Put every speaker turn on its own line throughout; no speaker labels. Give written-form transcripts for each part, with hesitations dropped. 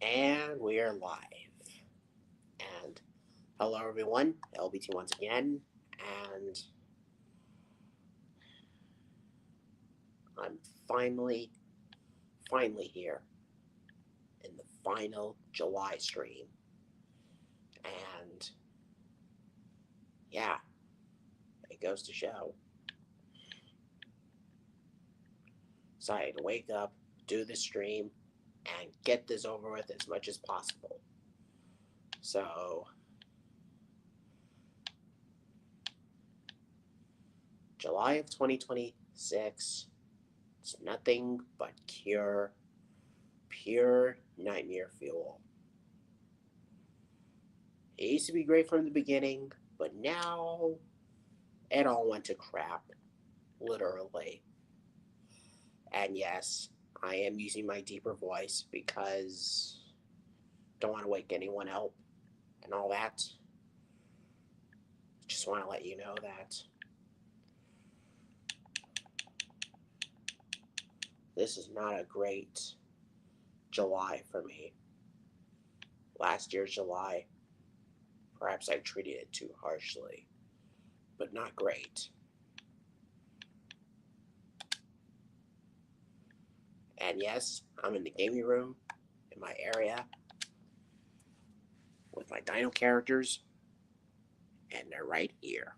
And we are live. And hello, everyone. LBT once again. And I'm finally here in the final July stream. And yeah, it goes to show. Decided to wake up, do the stream, and get this over with as much as possible. So, July of 2026, it's nothing but pure nightmare fuel. It used to be great from the beginning, but now it all went to crap, literally. And yes, I am using my deeper voice because don't want to wake anyone up and all that. Just want to let you know that this is not a great July for me. Last year's July, perhaps I treated it too harshly, but not great. And yes, I'm in the gaming room in my area with my dino characters, and they're right here.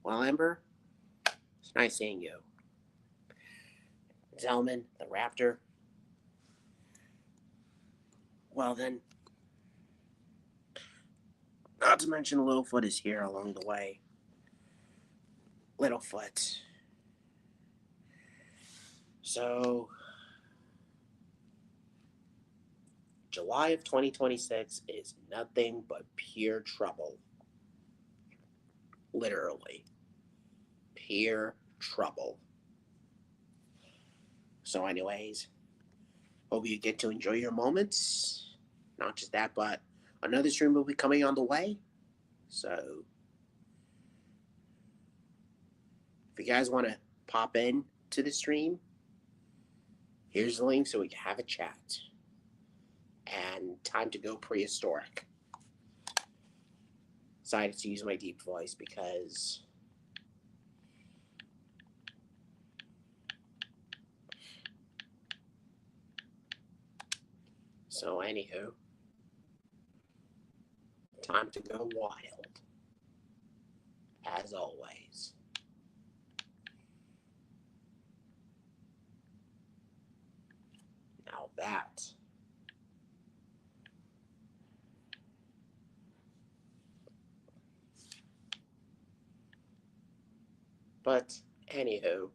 Well, Ember, it's nice seeing you. Zelman, the Raptor. Well then, not to mention Littlefoot is here along the way. Littlefoot. So, July of 2026 is nothing but pure trouble. Literally. Pure trouble. So anyways, hope you get to enjoy your moments. Not just that, but another stream will be coming on the way. So, if you guys want to pop in to the stream, here's the link so we can have a chat. And time to go prehistoric. Decided to use my deep voice because so anywho, time to go wild. As always. Now that but anywho,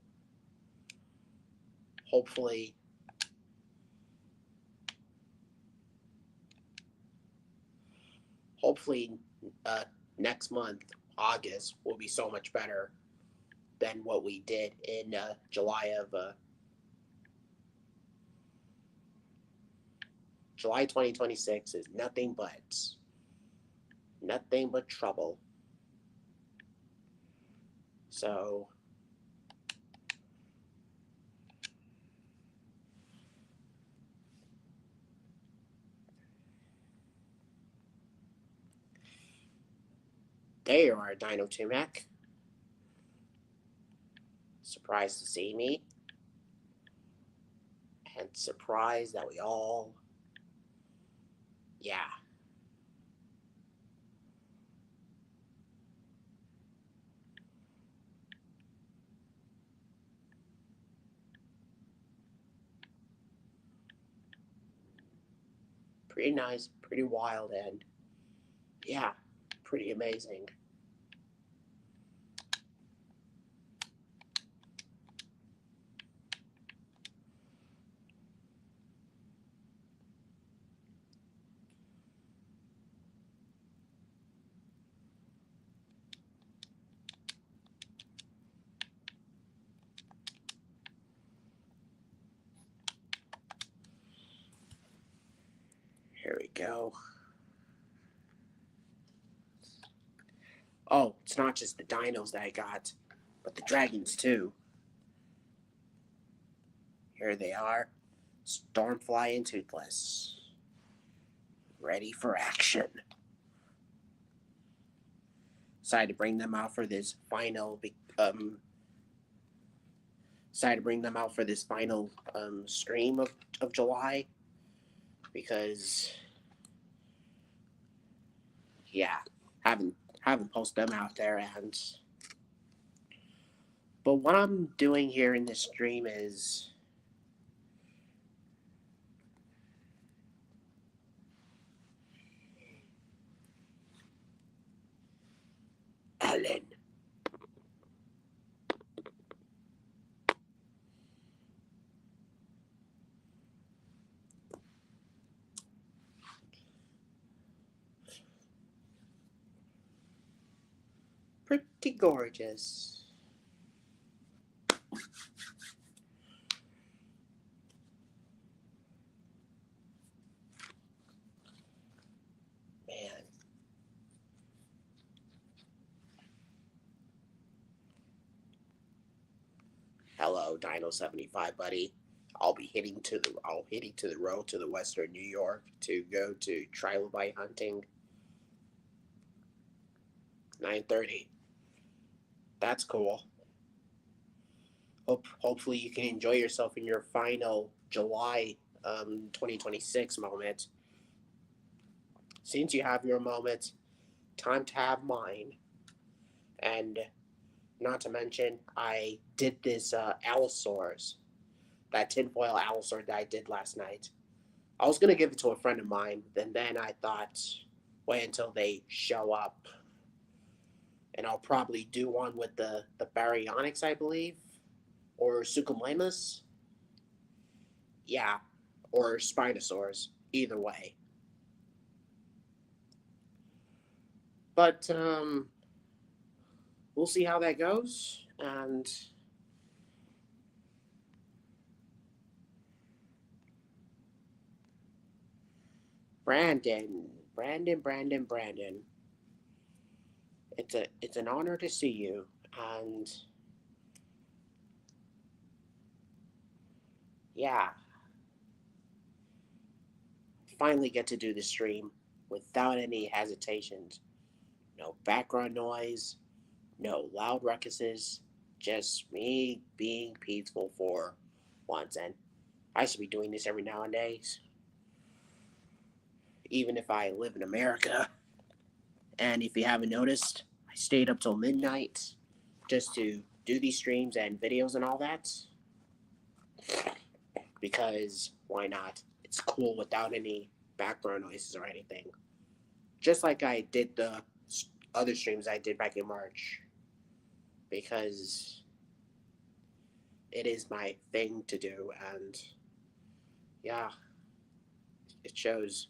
hopefully next month, August, will be so much better than what we did in July 2026 is nothing but trouble. So there you are, Dino Tumac. Surprised to see me. And surprised that we all, yeah. Pretty nice, pretty wild, and yeah, pretty amazing. Here we go. Oh, it's not just the dinos that I got, but the dragons too. Here they are, Stormfly and Toothless, ready for action. Decided to bring them out for this final stream of July because yeah, haven't posted them out there. And but what I'm doing here in this stream is Ellen. Pretty gorgeous. Man. Hello, Dino75 buddy. I'll hitting to the road to the western New York to go to trilobite hunting. 9:30. That's cool. Hopefully you can enjoy yourself in your final July 2026 moment. Since you have your moment, time to have mine. And not to mention, I did this Allosaurus, that tinfoil Allosaur that I did last night. I was gonna give it to a friend of mine, and then I thought, wait until they show up, and I'll probably do one with the Baryonyx, I believe, or Suchomimus. Yeah, or Spinosaurs. Either way. But we'll see how that goes. And Brandon. It's an honor to see you, and yeah, finally get to do the stream without any hesitations. No background noise, no loud ruckuses, just me being peaceful for once. And I should be doing this every now and then, even if I live in America. And if you haven't noticed, I stayed up till midnight just to do these streams and videos and all that. Because why not? It's cool without any background noises or anything. Just like I did the other streams I did back in March. Because it is my thing to do, and yeah, it shows.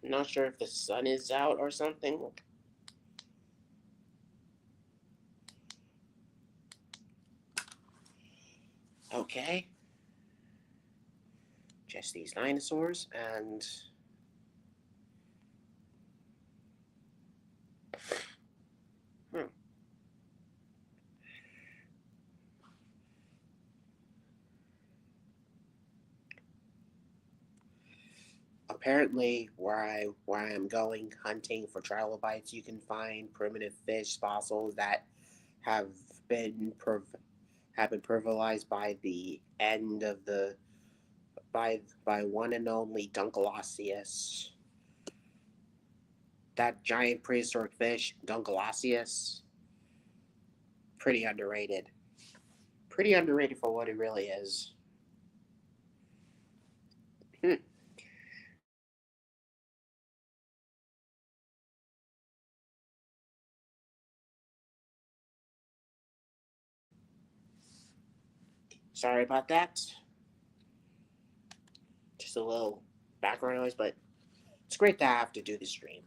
Not sure if the sun is out or something. Okay. Just these dinosaurs and apparently where I am going hunting for trilobites, you can find primitive fish fossils that have been have been pulverized by the end of the by one and only Dunkleosteus. That giant prehistoric fish, Dunkleosteus, pretty underrated. Pretty underrated for what it really is. Sorry about that. Just a little background noise, but it's great to have to do the stream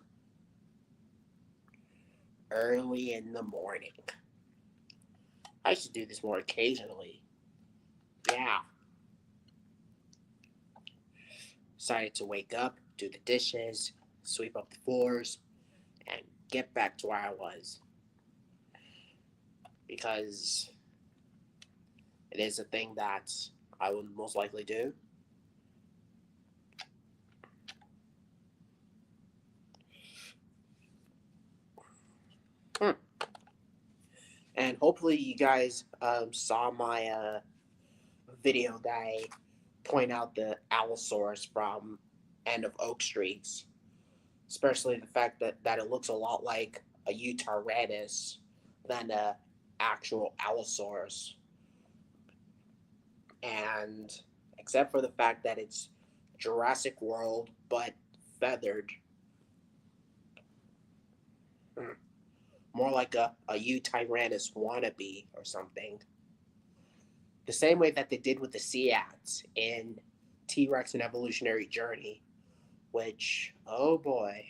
early in the morning. I should do this more occasionally. Yeah. Decided to wake up, do the dishes, sweep up the floors, and get back to where I was. Because it is a thing that I would most likely do. Hmm. And hopefully you guys saw my video that I point out the Allosaurus from End of Oak Streets, especially the fact that it looks a lot like a Utaranus than a actual Allosaurus. And except for the fact that it's Jurassic World but feathered, more like a Utaranus wannabe or something. The same way that they did with the Seats in T Rex and Evolutionary Journey, which, oh boy.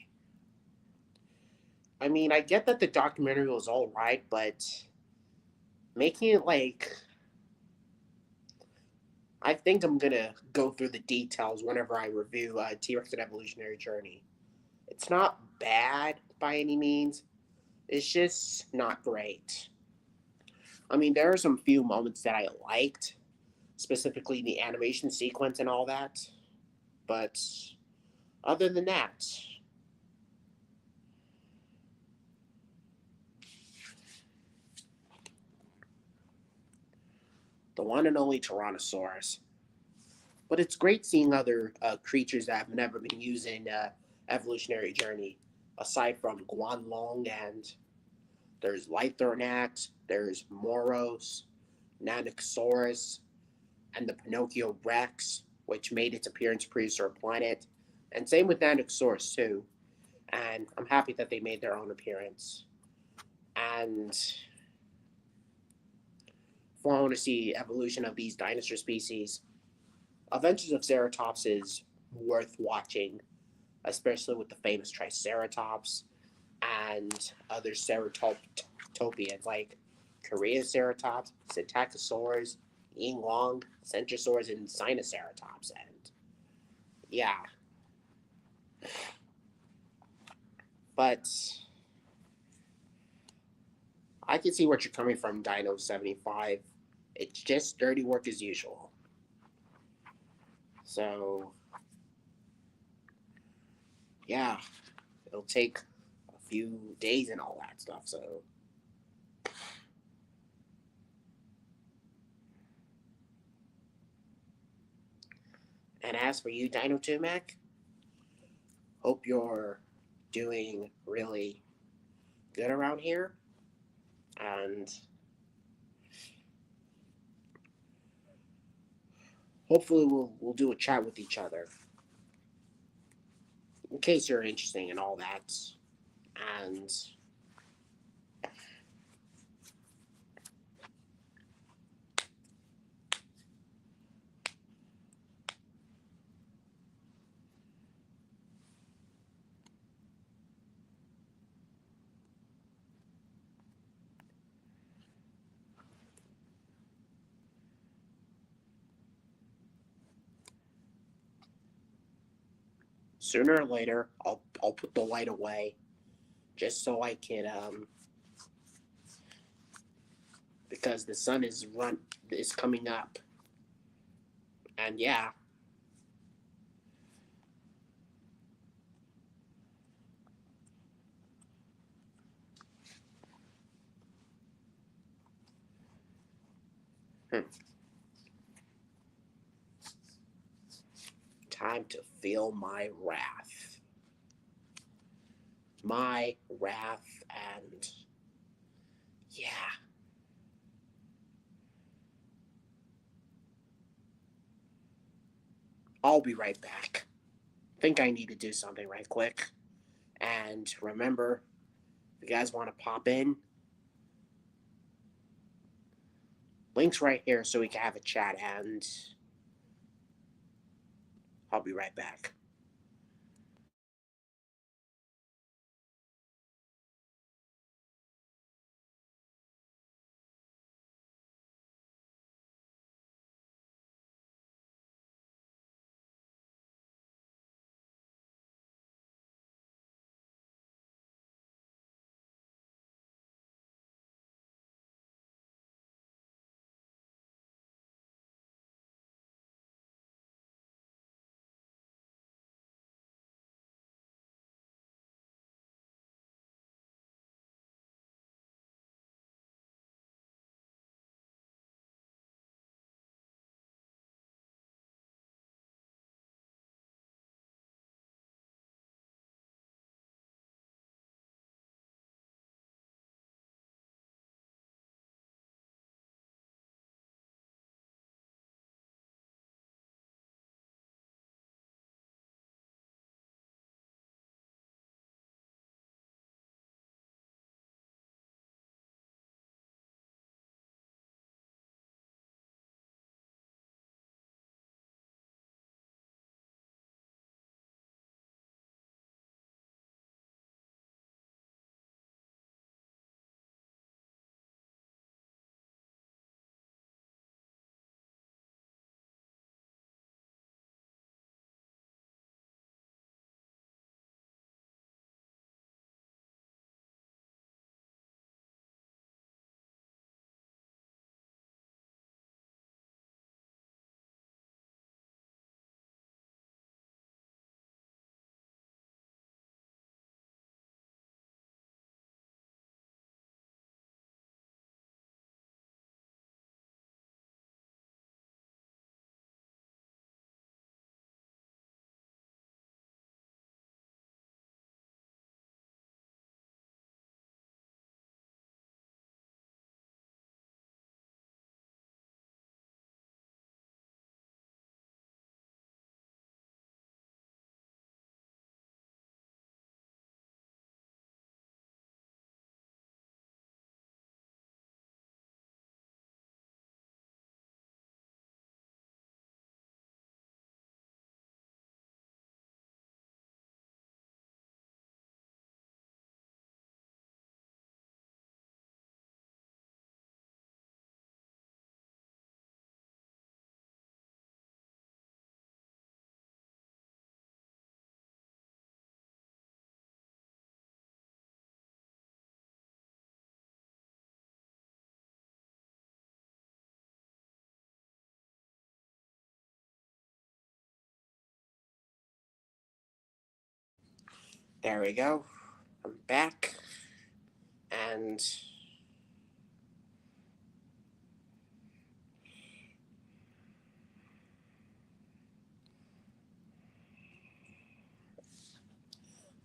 I mean, I get that the documentary was alright, but making it like. I think I'm gonna go through the details whenever I review T Rex and Evolutionary Journey. It's not bad by any means, it's just not great. I mean, there are some few moments that I liked, specifically the animation sequence and all that, but other than that, the one and only Tyrannosaurus. But it's great seeing other creatures that have never been used in Evolutionary Journey, aside from Guanlong, and there's Lythornax, there's Moros, Nanosaurus, and the Pinocchio Rex, which made its appearance prehistoric planet, and same with Nanosaurus too. And I'm happy that they made their own appearance. And if I want to see evolution of these dinosaur species, Adventures of Ceratops is worth watching, especially with the famous Triceratops and other ceratopians like Koreaceratops, Psittacosaurs, Yinglong, Centrosaurs, and Sinoceratops. And yeah, but I can see what you're coming from, Dino 75. It's just dirty work as usual. So yeah, it'll take a few days and all that stuff. So and as for you, Dino 2 Mac, hope you're doing really good around here. And hopefully we'll do a chat with each other in case you're interesting and all that. And sooner or later, I'll put the light away just so I can because the sun is coming up. And yeah, hmm, time to feel my wrath. My wrath, and yeah, I'll be right back. Think I need to do something right quick. And remember, if you guys want to pop in, links right here so we can have a chat, and I'll be right back. There we go. I'm back. And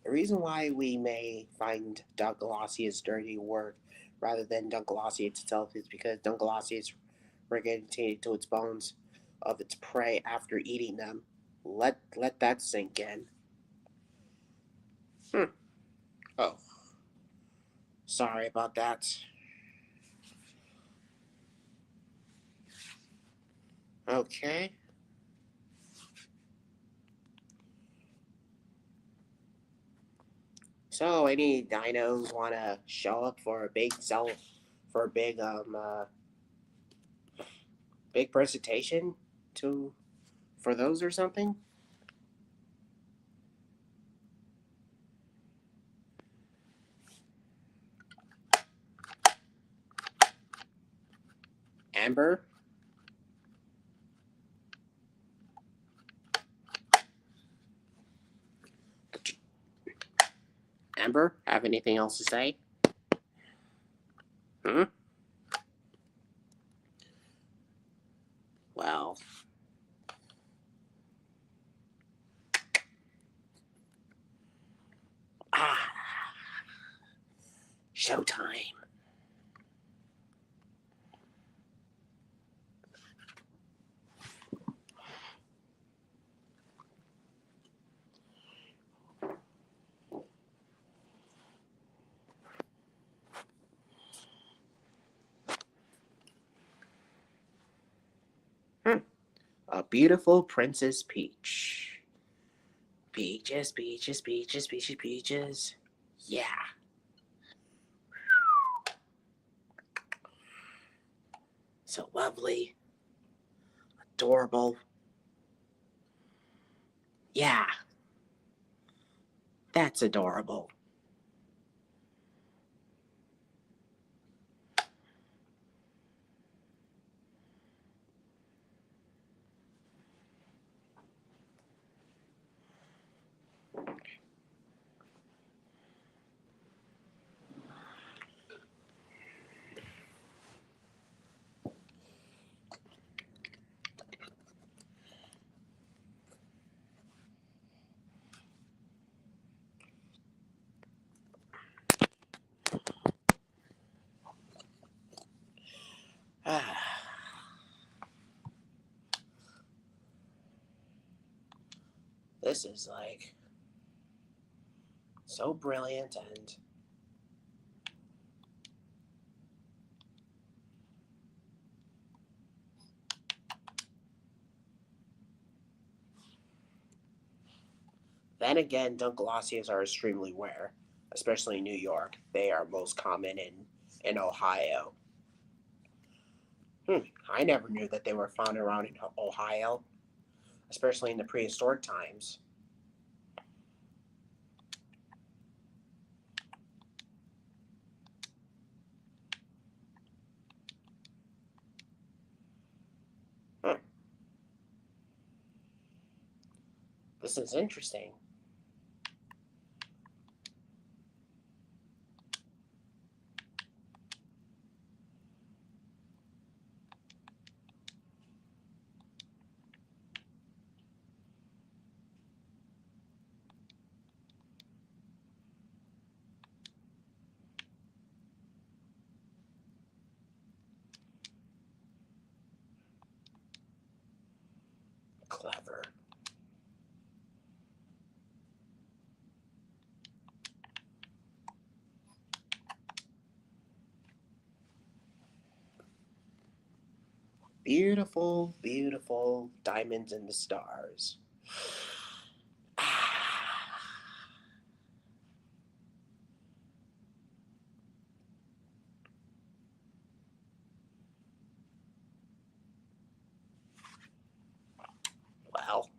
the reason why we may find Dunkleosteus dirty work rather than Dunkleosteus itself is because Dunkleosteus regurgitated to its bones of its prey after eating them. Let that sink in. Hmm. Oh, sorry about that. Okay. So, any dinos want to show up for a big presentation to for those or something? Amber, Amber, have anything else to say? Hmm. Well, ah, showtime. Hmm. A beautiful Princess Peach. Peaches, peaches, peaches, peaches, peaches. Yeah, so lovely, adorable. Yeah, that's adorable. Ah, this is like so brilliant, and then again, Dunkleosteus are extremely rare, especially in New York. They are most common in Ohio. I never knew that they were found around in Ohio, especially in the prehistoric times. Huh, this is interesting. Clever. Beautiful, beautiful diamonds in the stars. Well,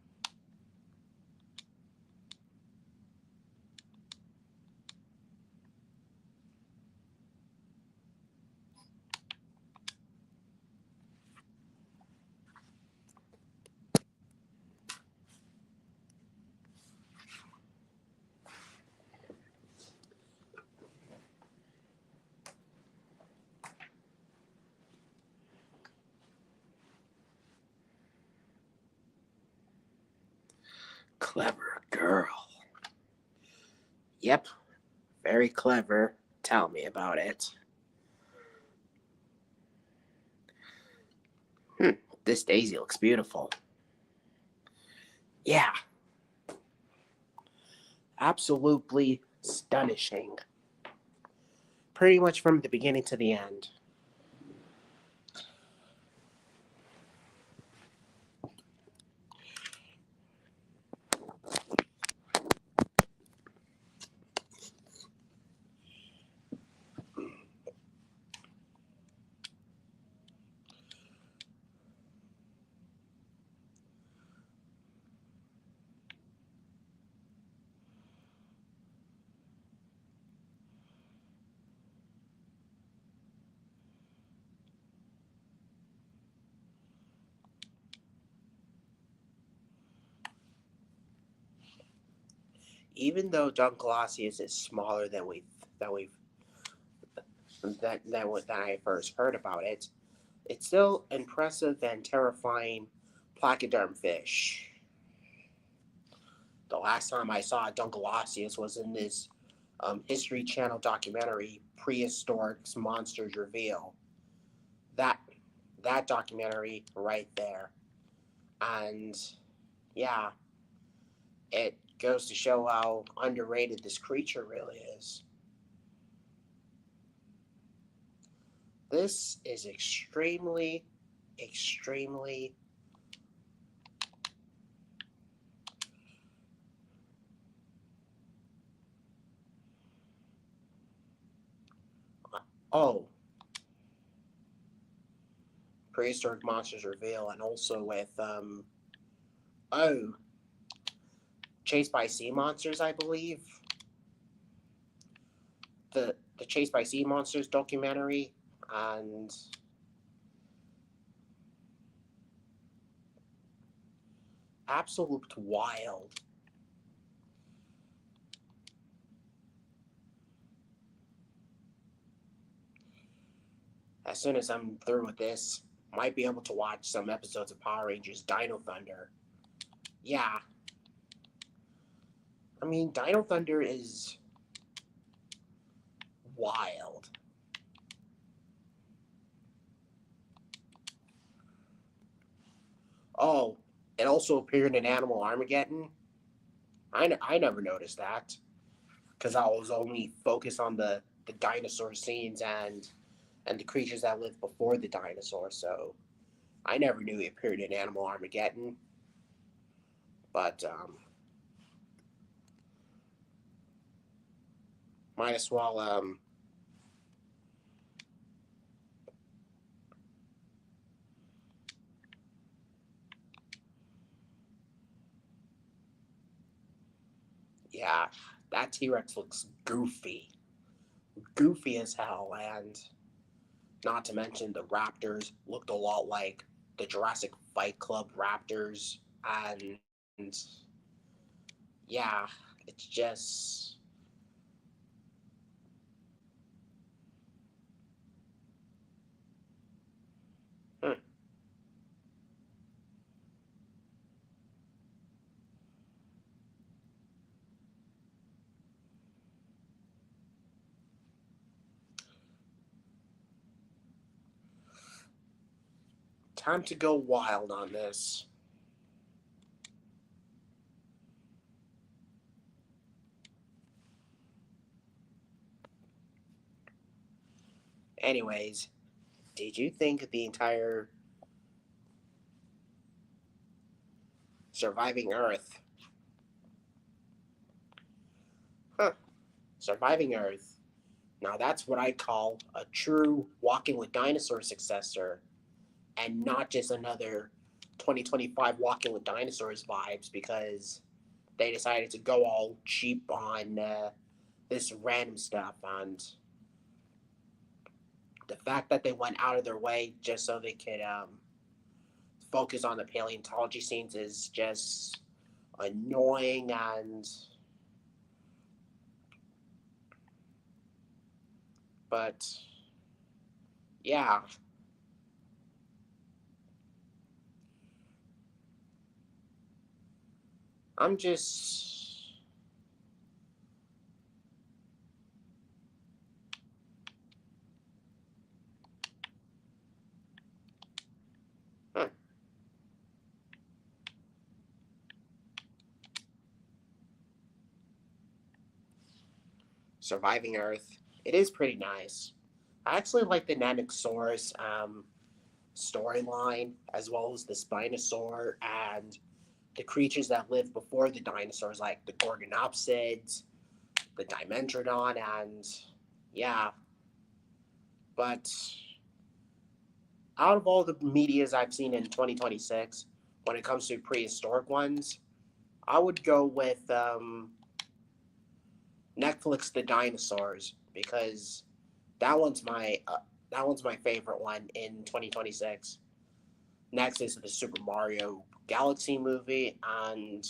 Clever girl. Yep, very clever. Tell me about it. Hmm, this daisy looks beautiful. Yeah, absolutely astonishing. Pretty much from the beginning to the end. Even though John Colossus is smaller than we've than I first heard about it, it's still impressive and terrifying placoderm fish. The last time I saw Dunkleosteus was in this History Channel documentary, Prehistoric Monsters Reveal. That that documentary right there, and yeah, it goes to show how underrated this creature really is. This is extremely. Oh, Prehistoric Monsters Reveal, and also with oh, Chased by Sea Monsters, I believe. The Chased by Sea Monsters documentary, and absolute wild. As soon as I'm through with this, might be able to watch some episodes of Power Rangers Dino Thunder. Yeah, I mean Dino Thunder is wild. Oh, it also appeared in Animal Armageddon. I never noticed that because I was only focused on the dinosaur scenes and the creatures that lived before the dinosaurs. So I never knew he appeared in Animal Armageddon. But might as well yeah, that T Rex looks goofy as hell, and not to mention the Raptors looked a lot like the Jurassic Fight Club Raptors, and yeah, it's just hmm, time to go wild on this. Anyways, did you think the entire surviving Earth, huh, surviving Earth? Now that's what I call a true Walking with Dinosaurs successor, and not just another 2025 Walking with Dinosaurs vibes because they decided to go all cheap on this random stuff. And the fact that they went out of their way just so they could focus on the paleontology scenes is just annoying. And but yeah, I'm just... Huh. Surviving Earth. It is pretty nice. I actually like the Nanosaurus storyline, as well as the Spinosaur and the creatures that lived before the dinosaurs, like the Gorgonopsids, the Dimetrodon, and yeah. But out of all the medias I've seen in 2026, when it comes to prehistoric ones, I would go with Netflix The Dinosaurs because that one's my that one's my favorite one in 2026. Next is the Super Mario Galaxy movie, and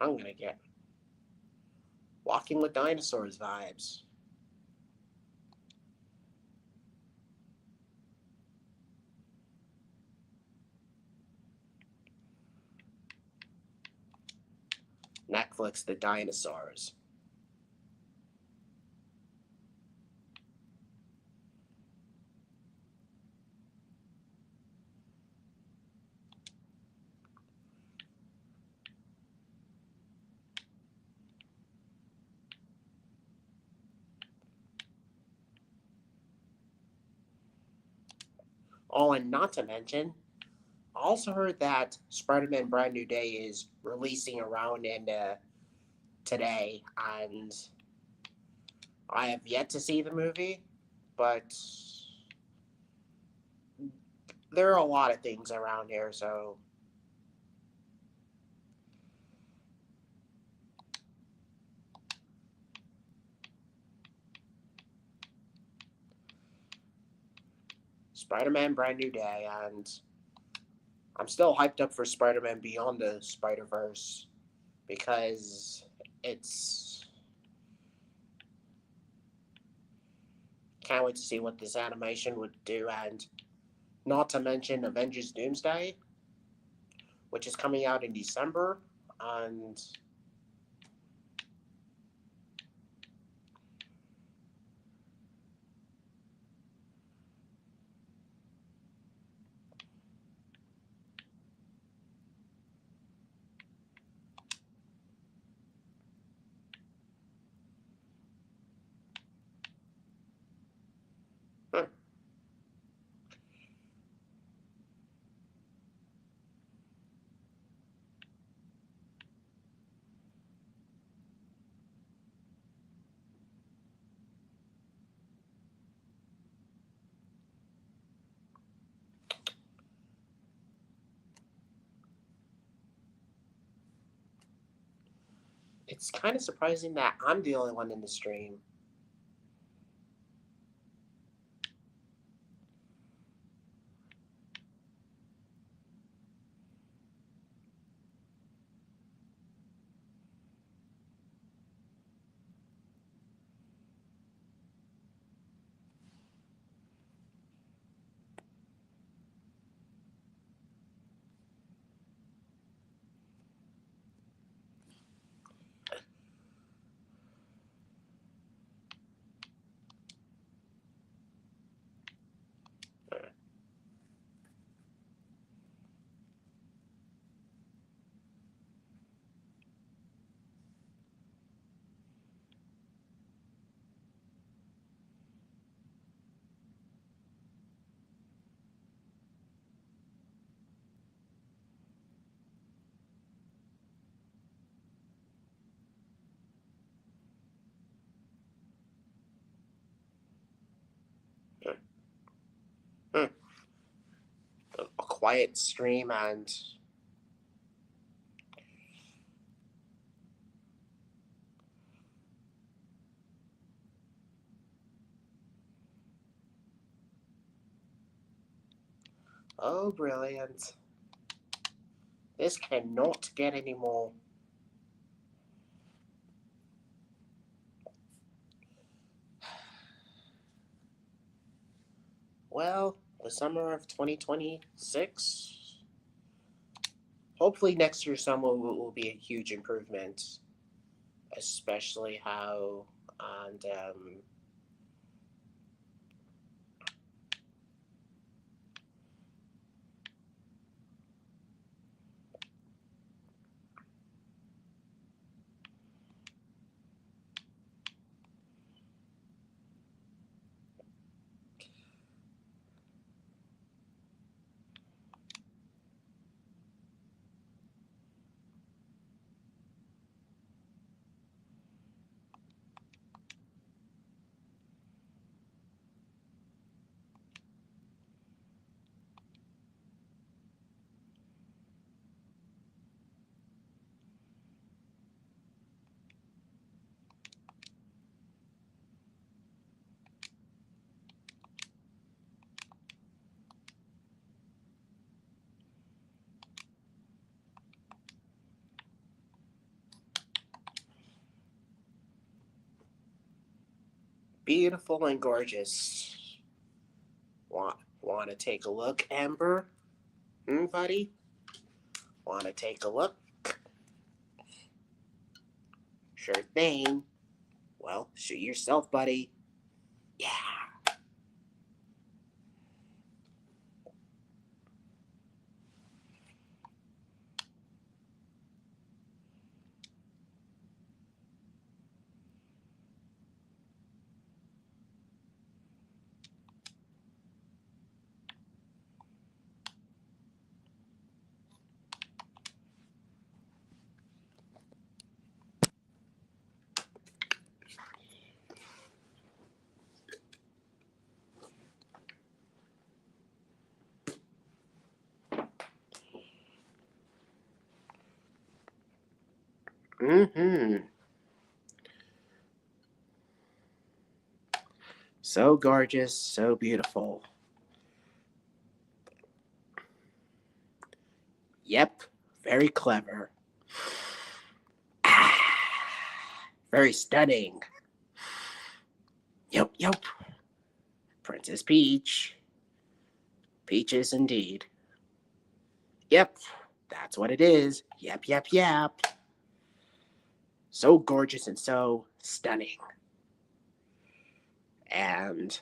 I'm gonna get Walking with Dinosaurs vibes. Netflix The Dinosaurs. Oh, and not to mention, I also heard that Spider-Man Brand New Day is releasing around in today, and I have yet to see the movie, but there are a lot of things around here, so Spider-Man Brand New Day, and I'm still hyped up for Spider-Man Beyond the Spider-Verse because it's can't wait to see what this animation would do, and not to mention Avengers Doomsday, which is coming out in December, and huh, it's kind of surprising that I'm the only one in the stream. Hmm. A quiet stream, and oh, brilliant. This cannot get any more. Well, the summer of 2026. Hopefully, next year's summer will be a huge improvement, especially how and beautiful and gorgeous. Want to take a look, Amber? Buddy? Want to take a look? Sure thing. Well, shoot yourself, buddy. Yeah. Mm-hmm. So gorgeous, so beautiful. Yep, very clever. Very stunning. Yep, yep. Princess Peach. Peaches indeed. Yep, that's what it is. Yep, yep, yep. So gorgeous and so stunning. And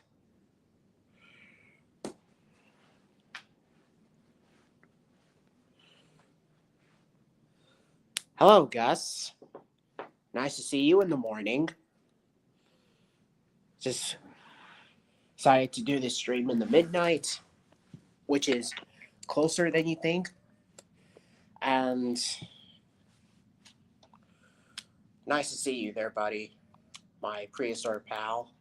hello, Gus. Nice to see you in the morning. Just decided to do this stream in the midnight, which is closer than you think. And nice to see you there, buddy. My prehistoric pal.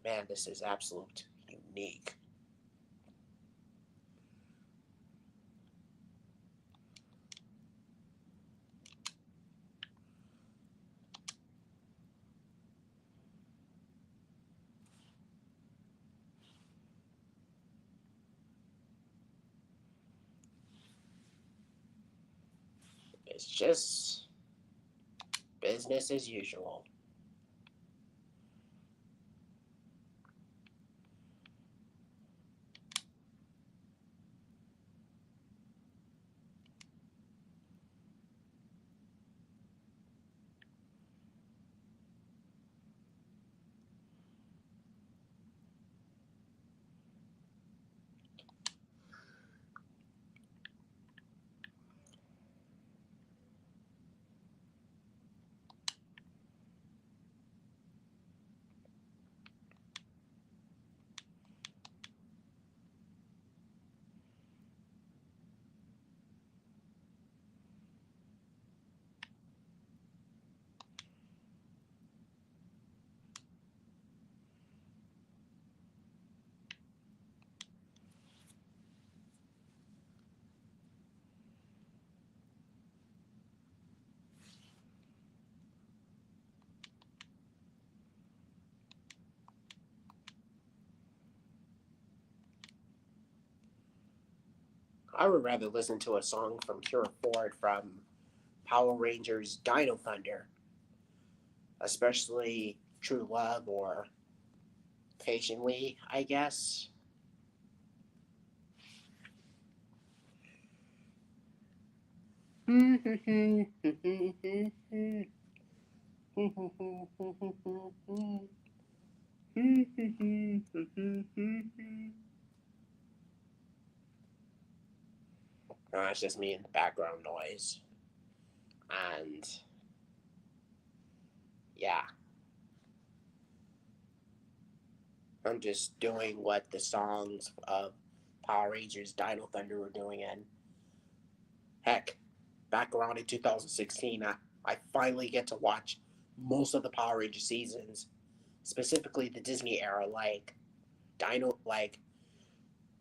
Man, this is absolute unique. It's just business as usual. I would rather listen to a song from Kira Ford from Power Rangers Dino Thunder. especially True Love or Patiently, I guess. It's just me and the background noise. And yeah, I'm just doing what the songs of Power Rangers Dino Thunder were doing. And heck, back around in 2016, I finally get to watch most of the Power Ranger seasons, specifically the Disney era, like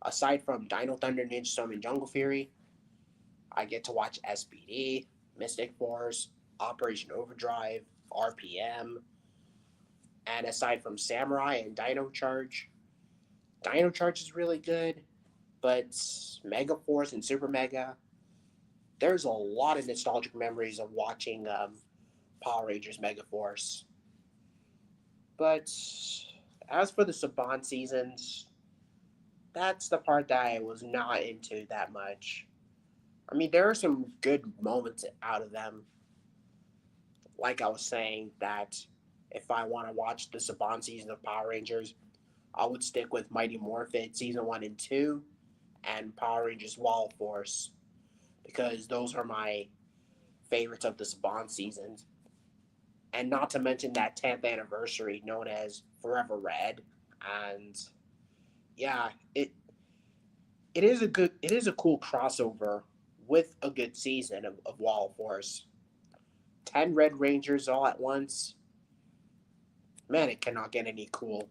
aside from Dino Thunder, Ninja Storm, and Jungle Fury, I get to watch SBD, Mystic Force, Operation Overdrive, RPM, and aside from Samurai and Dino Charge is really good, but Mega Force and Super Mega, there's a lot of nostalgic memories of watching Power Rangers Mega Force. But as for the Saban seasons, that's the part that I was not into that much. I mean, there are some good moments out of them. Like I was saying, that if I want to watch the Saban season of Power Rangers, I would stick with Mighty Morphin season 1 and 2 and Power Rangers Wall Force because those are my favorites of the Saban seasons. And not to mention that 10th anniversary known as Forever Red. And yeah, it is a cool crossover with a good season of Wall Force. 10 Red Rangers all at once. Man, it cannot get any cool.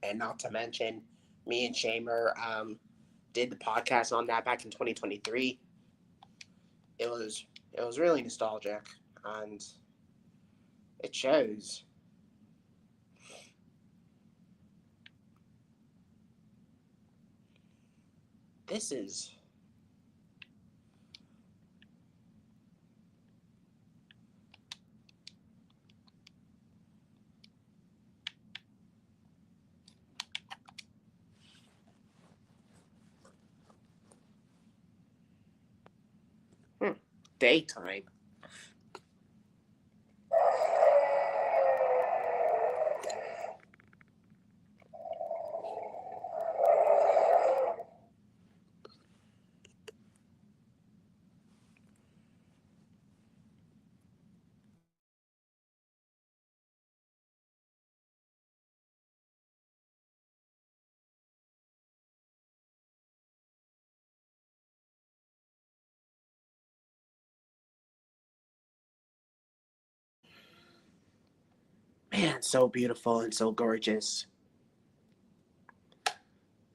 And not to mention, me and Shamer did the podcast on that back in 2023. It was it was really nostalgic, and it shows. This is daytime. Man, so beautiful and so gorgeous.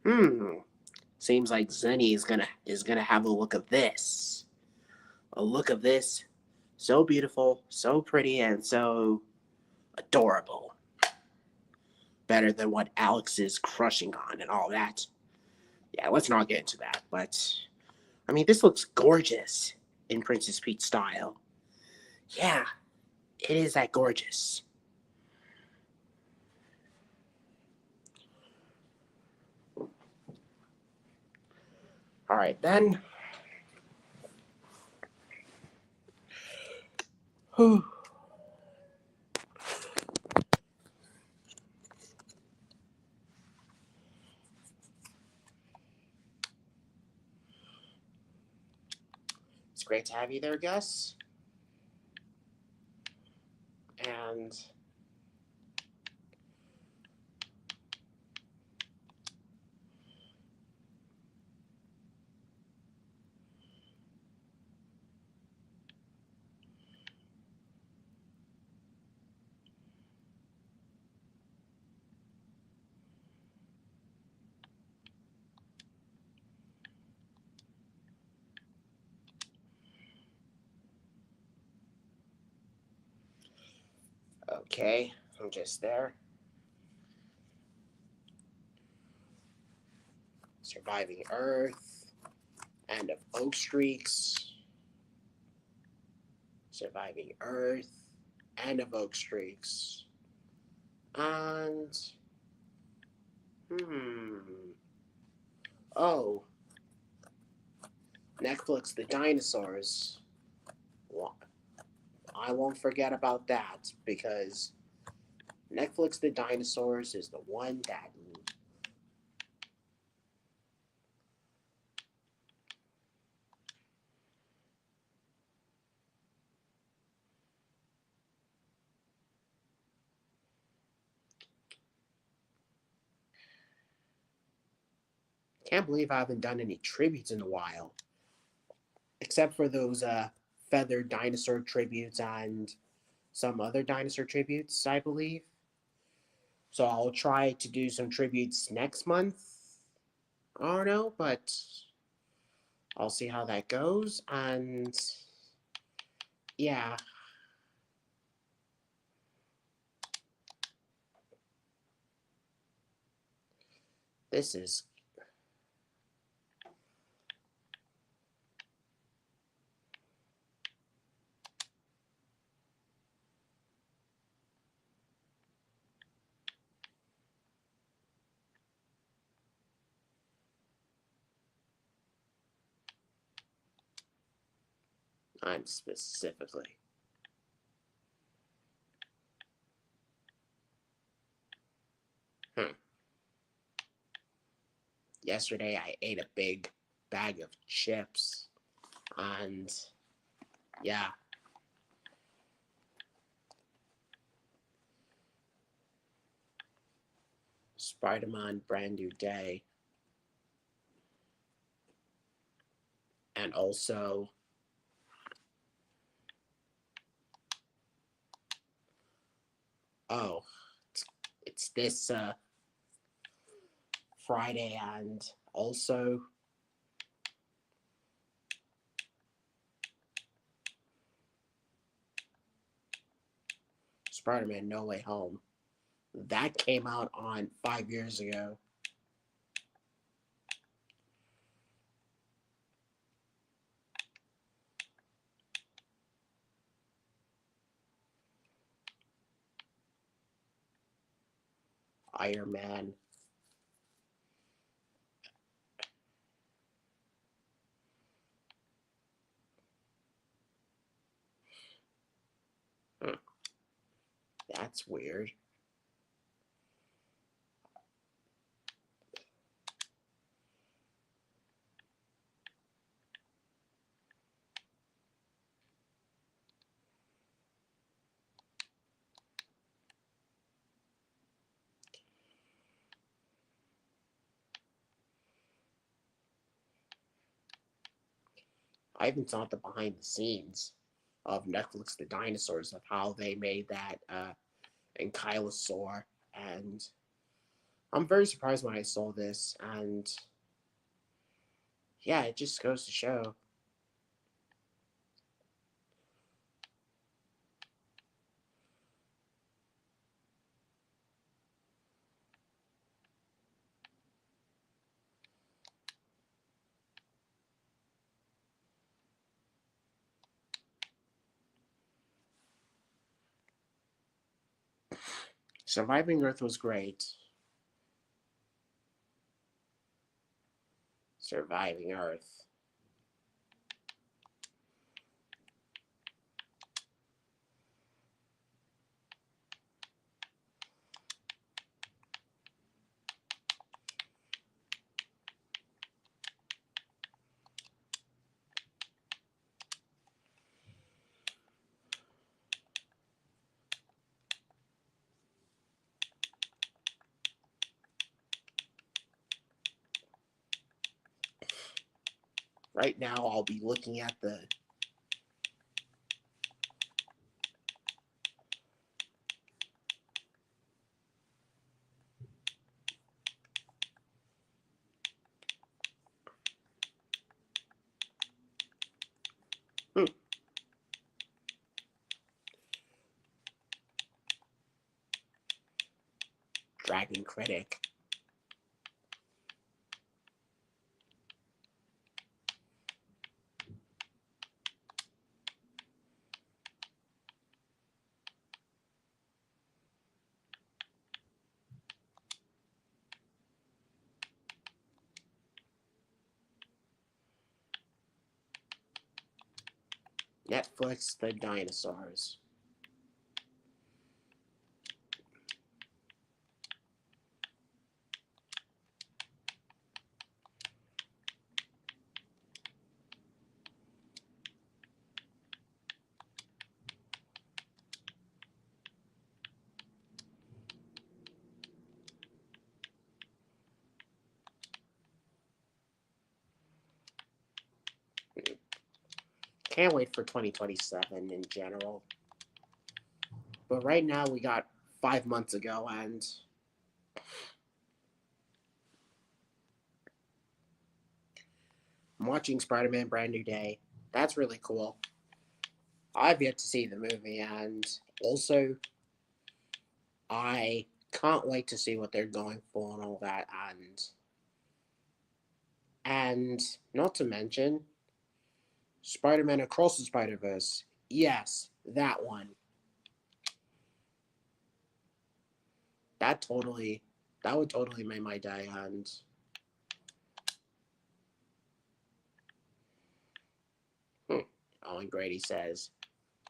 Hmm. Seems like Zenny is gonna have a look of this. A look of this. So beautiful, so pretty, and so adorable. Better than what Alex is crushing on and all that. Yeah, let's not get into that. But I mean, this looks gorgeous in Princess Peach style. Yeah, it is that gorgeous. All right, then. Whew. It's great to have you there, Gus. And okay, I'm just there. Surviving Earth, End of Oak Streaks. Surviving Earth, and Evoke Streaks. And, oh, Netflix The Dinosaurs. Well, I won't forget about that because Netflix The Dinosaurs is the one that can't believe I haven't done any tributes in a while, except for those feathered dinosaur tributes and some other dinosaur tributes, I believe. So I'll try to do some tributes next month. I don't know, but I'll see how that goes. And yeah, this is. I'm specifically. Hmm. Yesterday I ate a big bag of chips, and yeah, Spider-Man Brand New Day, and also oh, it's this Friday, and also Spider-Man No Way Home. That came out on 5 years ago. Iron Man. Hmm, that's weird. I even saw the behind the scenes of Netflix The Dinosaurs of how they made that Ankylosaur, and I'm very surprised when I saw this, and yeah, it just goes to show. Surviving Earth was great. Surviving Earth. Right now, I'll be looking at the. Hmm, Dragon Critic. Netflix the dinosaurs. Can't wait for 2027 in general. But right now we got 5 months ago, and I'm watching Spider-Man Brand New Day. That's really cool. I've yet to see the movie, and also I can't wait to see what they're going for and all that, and not to mention Spider-Man Across the Spider-Verse. Yes, that one. That totally, that would totally make my day. And Owen Grady says,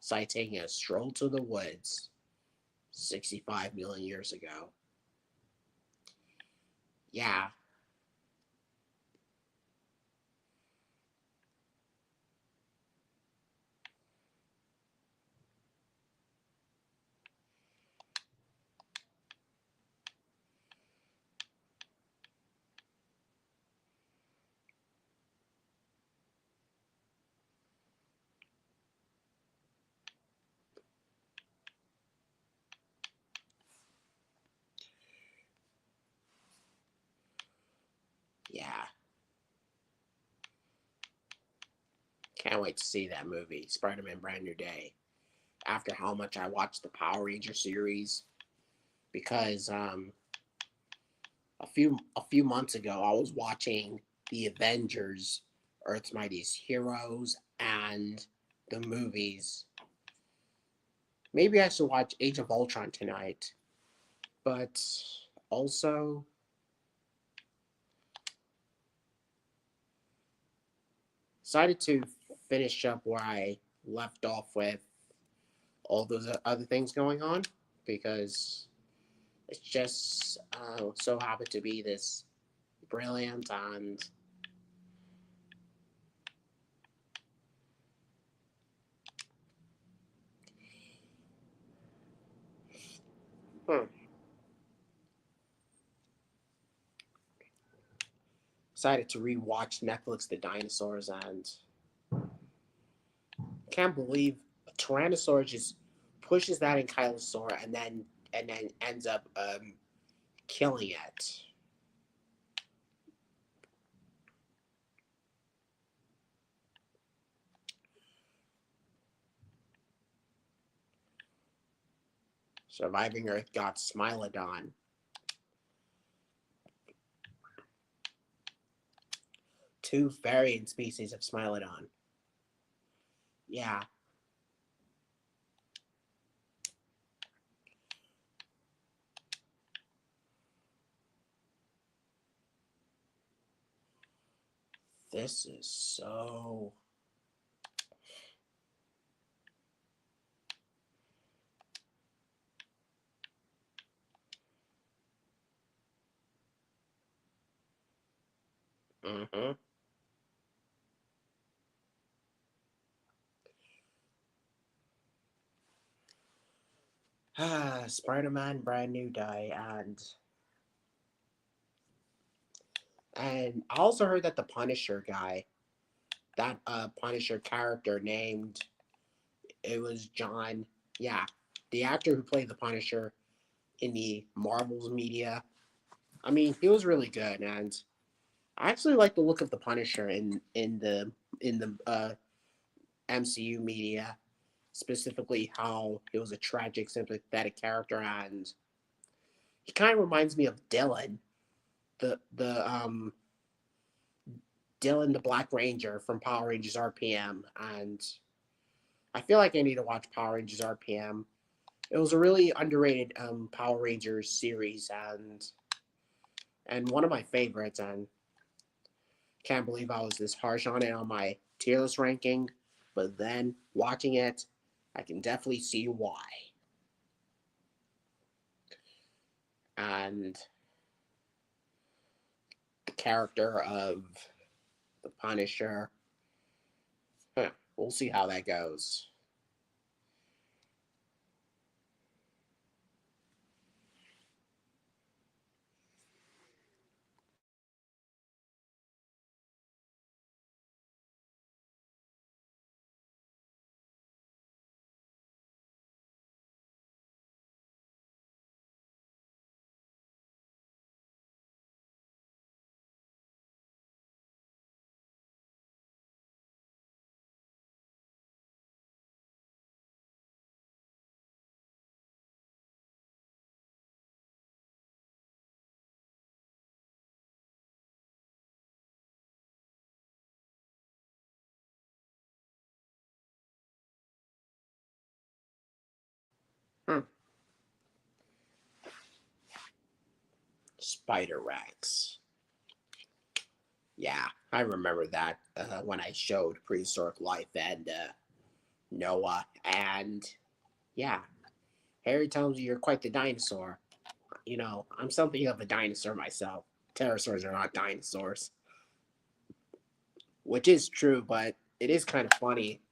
citing a stroll to the woods 65 million years ago. Yeah, yeah. Can't wait to see that movie, Spider-Man Brand New Day. After how much I watched the Power Ranger series, because a few months ago I was watching the Avengers, Earth's Mightiest Heroes, and the movies. Maybe I should watch Age of Ultron tonight, but also decided to finish up where I left off with all those other things going on because it's just so happened to be this brilliant and hmm, decided to rewatch Netflix The Dinosaurs and can't believe a Tyrannosaur just pushes that Ankylosaur and then ends up killing it. Surviving Earth got Smilodon. Two variant species of Smilodon. Yeah, this is so. Mm-hmm. Spider-Man Brand New Day, and I also heard that the Punisher guy, that Punisher character named, it was John, yeah, the actor who played the Punisher in the Marvel's media. I mean, he was really good, and I actually like the look of the Punisher in the MCU media, specifically how he was a tragic, sympathetic character, and he kind of reminds me of Dylan, the Dylan the Black Ranger from Power Rangers RPM, and I feel like I need to watch Power Rangers RPM. It was a really underrated Power Rangers series, and one of my favorites, and can't believe I was this harsh on it on my tier list ranking. but then watching it, I can definitely see why. And the character of the Punisher, we'll see how that goes. Hmm. Spider Rex. Yeah, I remember that when I showed Prehistoric Life and Noah. And yeah, Harry tells you you're quite the dinosaur. You know, I'm something of a dinosaur myself. Pterosaurs are not dinosaurs, which is true, but it is kind of funny.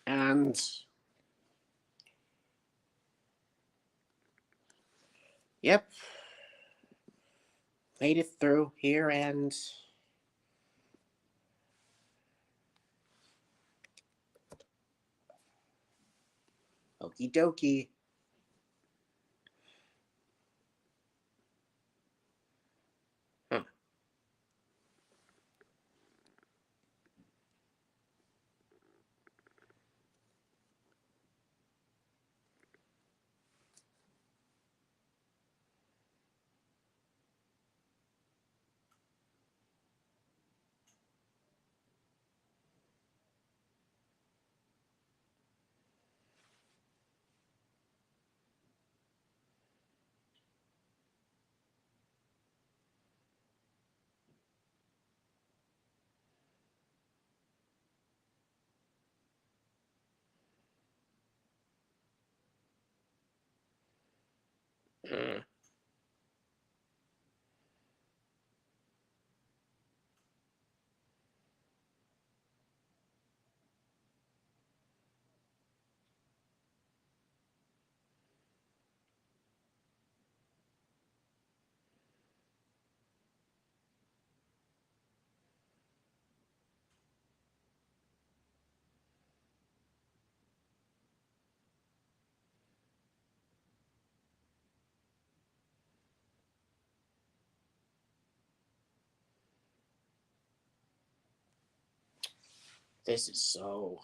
And yep, made it through here, and okie dokie. Huh. Mm. This is so.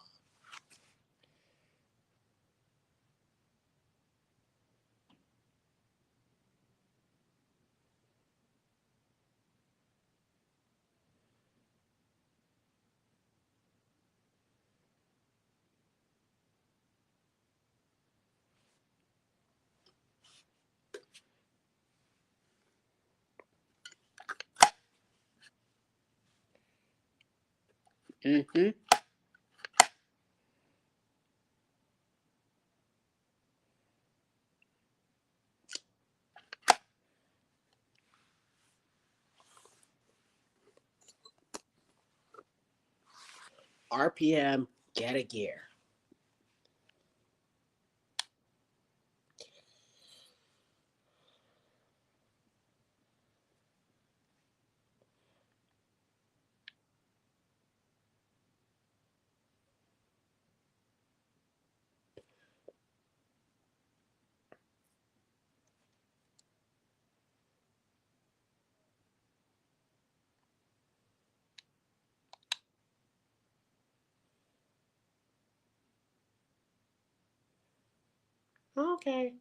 Mm-hmm. RPM, get a gear. Okay.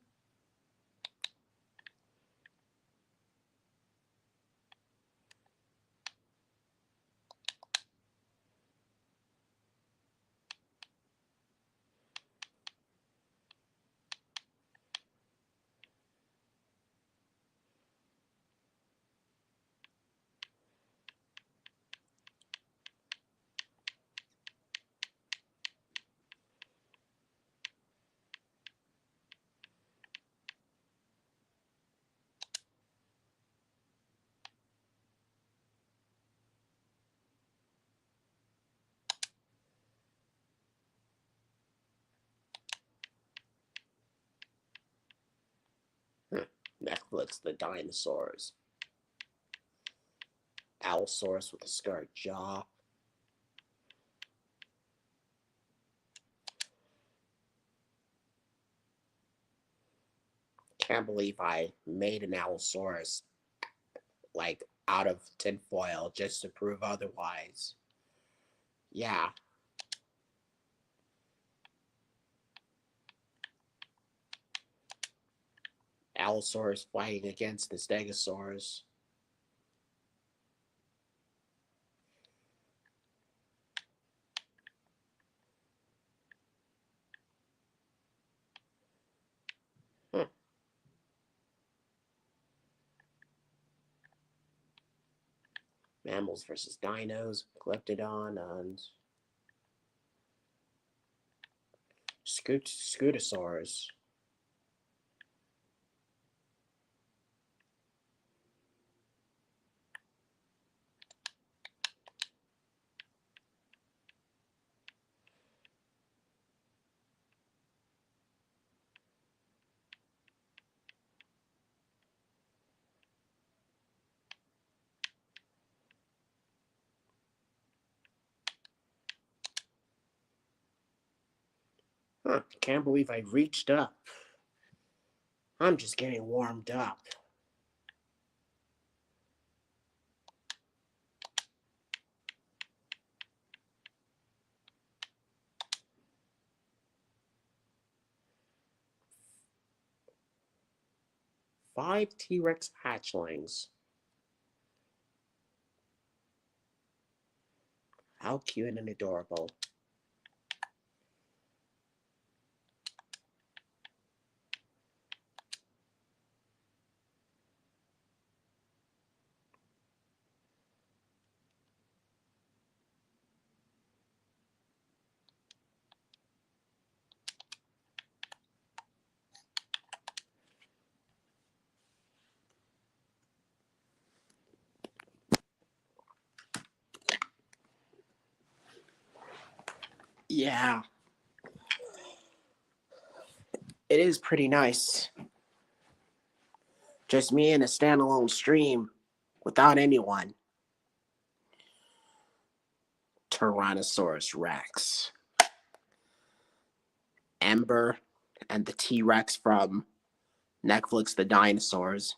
Netflix, the dinosaurs. Allosaurus with a scarred jaw. Can't believe I made an Allosaurus like out of tinfoil just to prove otherwise. Yeah, Allosaurus fighting against the Stegosaurus. Hmm. Mammals versus dinos, Glyptodon and Scutosaurus. Huh, can't believe I reached up. I'm just getting warmed up. 5 T-Rex hatchlings. How cute and adorable. Yeah, it is pretty nice. Just me in a standalone stream without anyone. Tyrannosaurus Rex. Ember and the T-Rex from Netflix, the dinosaurs.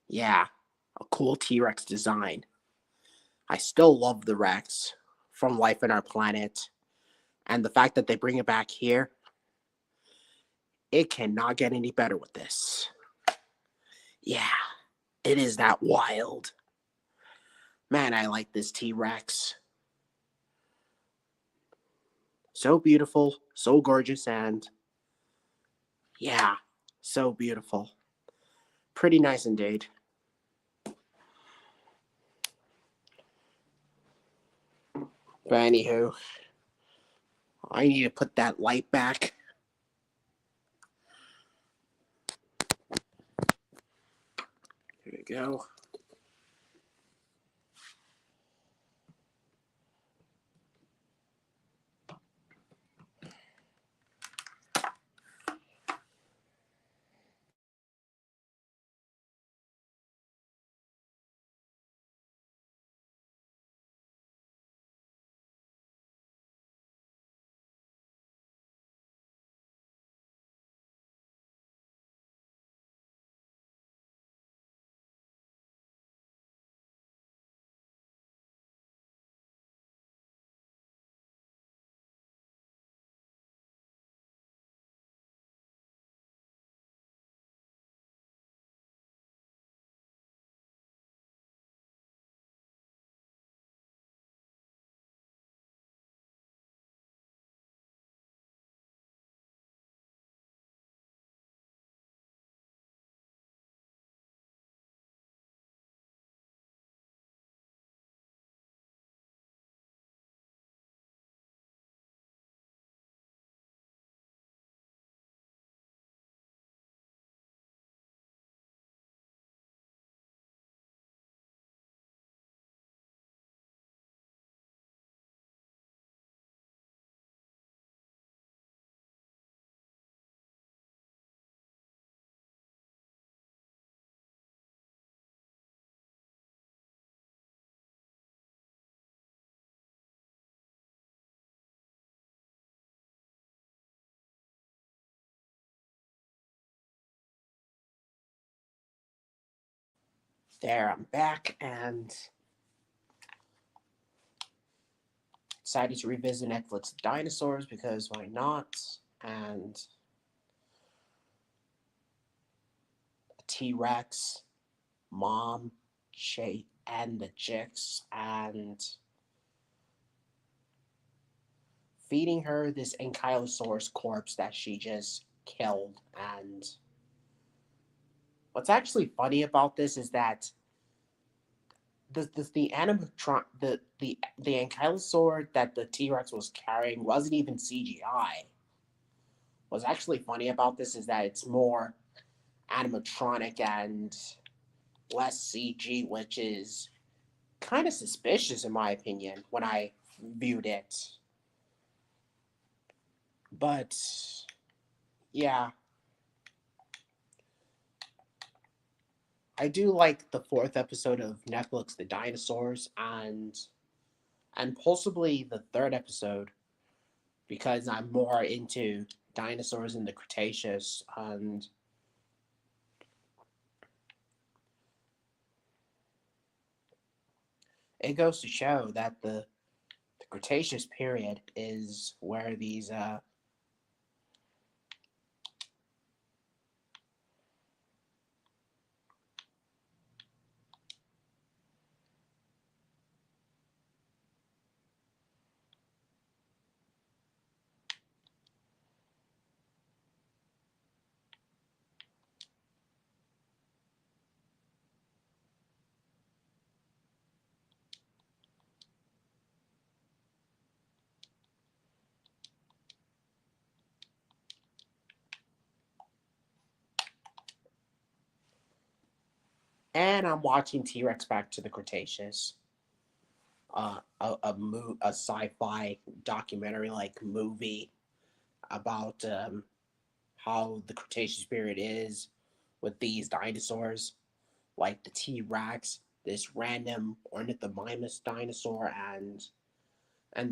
Yeah, a cool T-Rex design. I still love the Rex from Life in Our Planet. And the fact that they bring it back here, it cannot get any better with this. Yeah, it is that wild. Man, I like this T-Rex. So beautiful, so gorgeous, and yeah, so beautiful. Pretty nice indeed. But anywho, I need to put that light back. Here we go. There, I'm back and decided to revisit Netflix dinosaurs because why not? And T Rex, Mom, Shay, and the chicks, and feeding her this ankylosaurus corpse that she just killed. And what's actually funny about this is that the animatron the ankylosaur that the T Rex was carrying wasn't even CGI. What's actually funny about this is that it's more animatronic and less CG, which is kind of suspicious in my opinion when I viewed it. But yeah, I do like the fourth episode of Netflix, The Dinosaurs, and possibly the third episode because I'm more into dinosaurs in the Cretaceous, and it goes to show that the Cretaceous period is where these and I'm watching T Rex Back to the Cretaceous, a sci-fi documentary like movie about how the Cretaceous period is with these dinosaurs, like the T Rex, this random ornithomimus dinosaur, and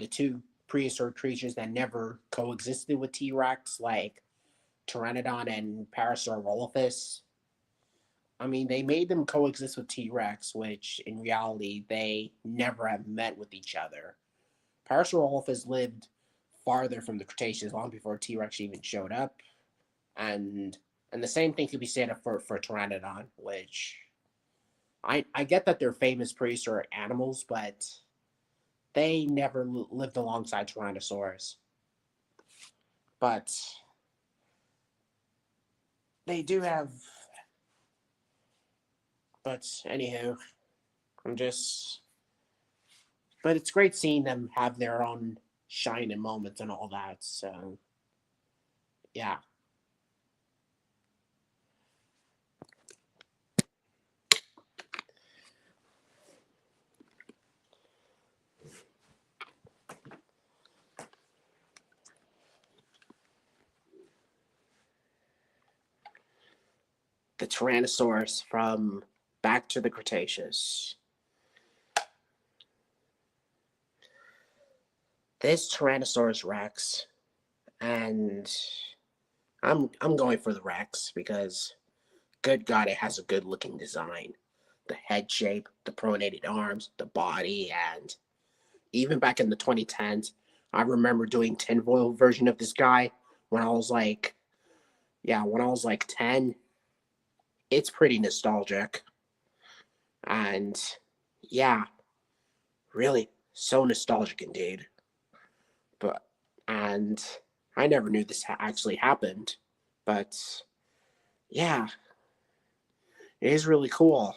the two prehistoric creatures that never coexisted with T Rex, like Pteranodon and Parasaurolophus. I mean, they made them coexist with T Rex, which in reality they never have met with each other. Parasaurolophus lived farther from the Cretaceous long before T Rex even showed up, and and the same thing could be said for Pteranodon, which I get that they're famous prehistoric animals, but they never lived alongside Tyrannosaurus. But they do have. But anywho, I'm just. But it's great seeing them have their own shining moments and all that. So yeah, the Tyrannosaurus from Back to the Cretaceous. This Tyrannosaurus Rex, and I'm going for the Rex because good God, it has a good looking design. The head shape, the pronated arms, the body, and even back in the 2010s, I remember doing tinfoil version of this guy when I was like, yeah, when I was like 10. It's pretty nostalgic, and yeah, really so nostalgic indeed. But and I never knew this actually happened, but yeah, it is really cool.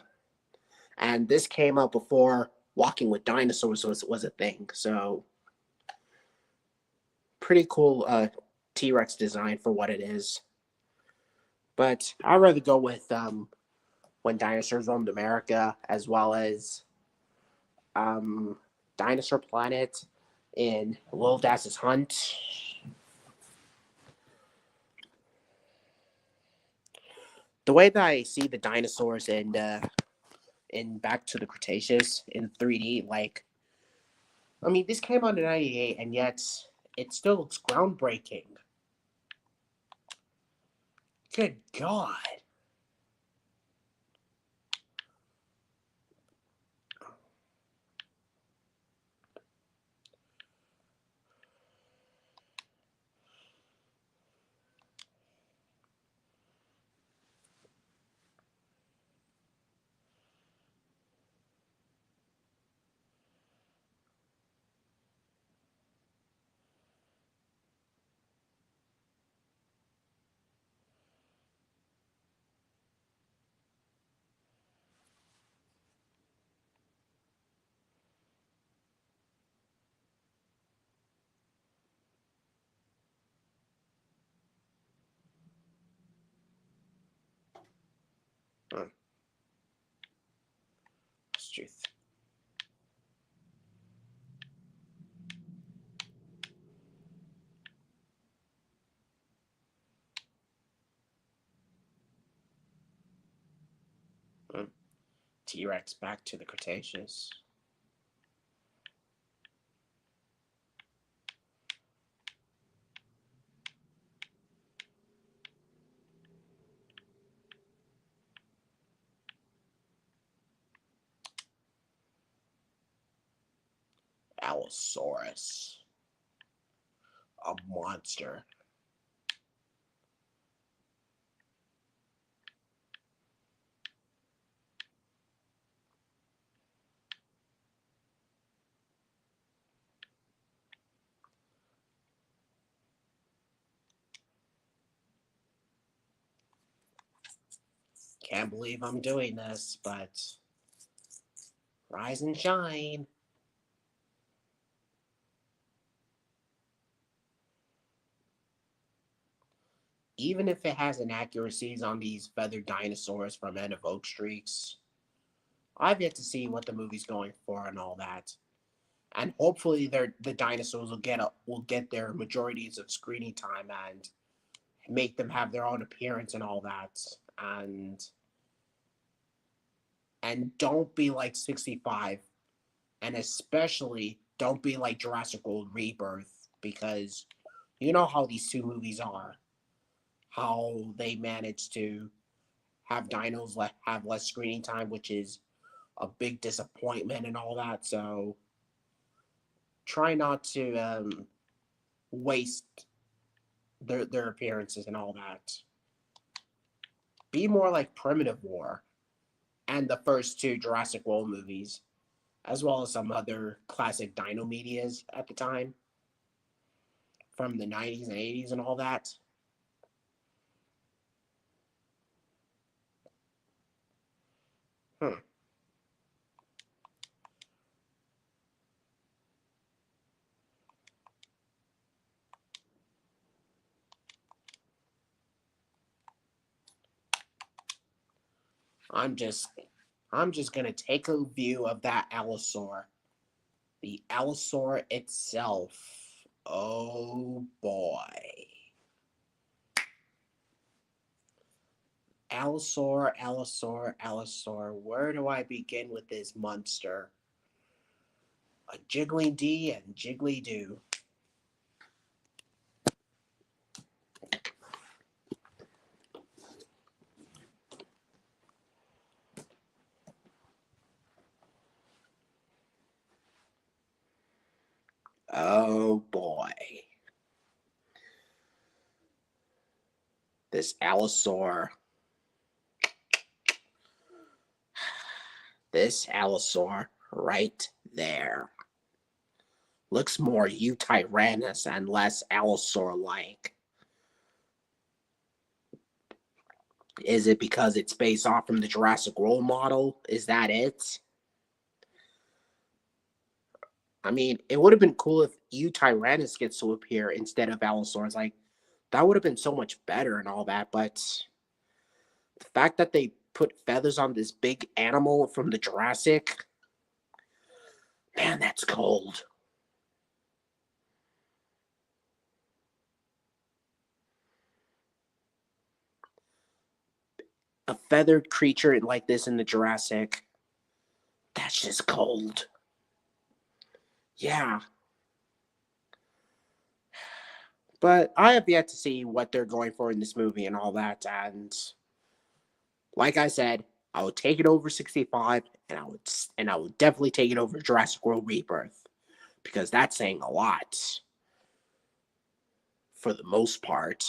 And this came out before Walking with Dinosaurs was a thing, so pretty cool T Rex design for what it is. But I'd rather go with When Dinosaurs Roamed America, as well as um, Dinosaur Planet in Lil Das's Hunt. The way that I see the dinosaurs in Back to the Cretaceous in 3D, like, I mean, this came out in '98, and yet it still looks groundbreaking. Good God. Hmm. That's truth. Hmm. T-Rex back to the Cretaceous. Allosaurus. A monster. Can't believe I'm doing this, but rise and shine. Even if it has inaccuracies on these feathered dinosaurs from End of Oak Streaks, I've yet to see what the movie's going for and all that. And hopefully, the dinosaurs will get their majorities of screening time and make them have their own appearance and all that. And don't be like 65, and especially don't be like Jurassic World Rebirth, because you know how these two movies are, how they manage to have dinos have less screening time, which is a big disappointment and all that. So try not to waste their appearances and all that. Be more like Primitive War and the first two Jurassic World movies, as well as some other classic dino medias at the time from the 90s and 80s and all that. Hmm. I'm just I'm just gonna take a view of that Allosaur. The Allosaur itself. Oh boy. Allosaur, Allosaur, Allosaur. Where do I begin with this monster? A jiggly D and jiggly do. Oh boy. This Allosaur. This Allosaur right there. Looks more Eutyrannus and less Allosaur like. Is it because it's based off from the Jurassic World model? Is that it? I mean, it would have been cool if Eutyrannus gets to appear instead of Allosaurus. Like, that would have been so much better and all that. But the fact that they put feathers on this big animal from the Jurassic, man, that's cold. A feathered creature like this in the Jurassic, that's just cold. Yeah. But I have yet to see what they're going for in this movie and all that. And like I said, I would take it over 65, and I would definitely take it over Jurassic World Rebirth, because that's saying a lot for the most part.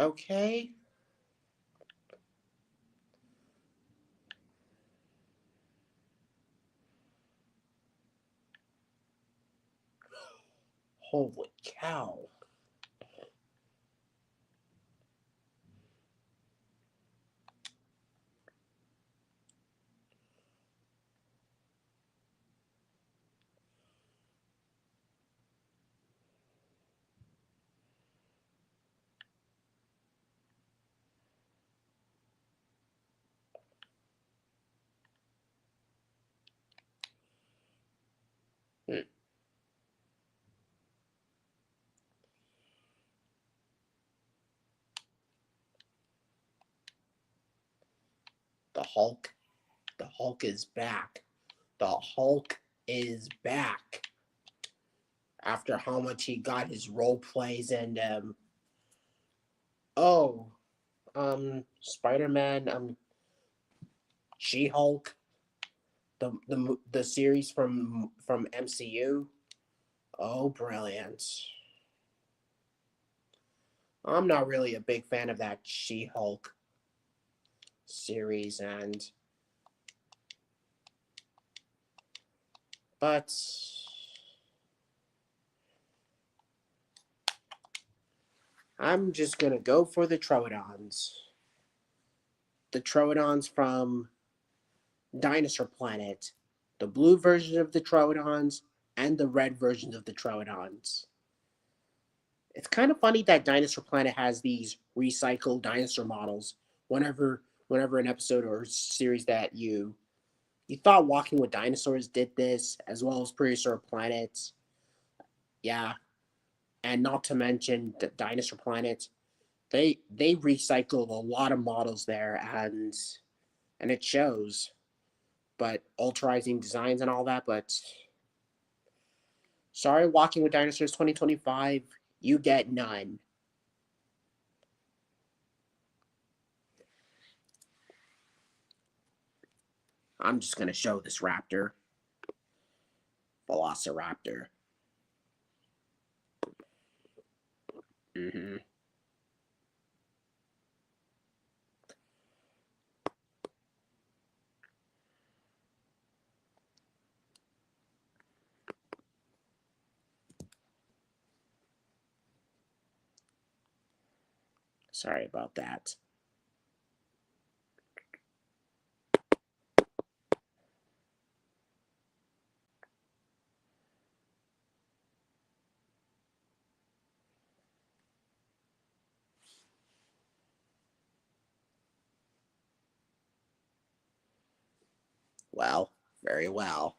Okay. Holy cow. Hmm. The Hulk. The Hulk is back. The Hulk is back. After how much he got his role plays and oh, Spider-Man, She-Hulk, the series from MCU. Oh, brilliant. I'm not really a big fan of that She-Hulk series, but I'm just gonna go for the Troodons. The Troodons from Dinosaur Planet, the blue version of the Troodons, and the red version of the Troodons. It's kind of funny that Dinosaur Planet has these recycled dinosaur models. Whenever an episode or series that you thought Walking with Dinosaurs did this, as well as Prehistoric Planet. Yeah, and not to mention the Dinosaur Planet. They recycled a lot of models there, and it shows. But ultrazing designs and all that. But sorry, Walking with Dinosaurs 2025, you get none. I'm just gonna show this raptor, Velociraptor. Mm-hmm. Sorry about that. Well, very well.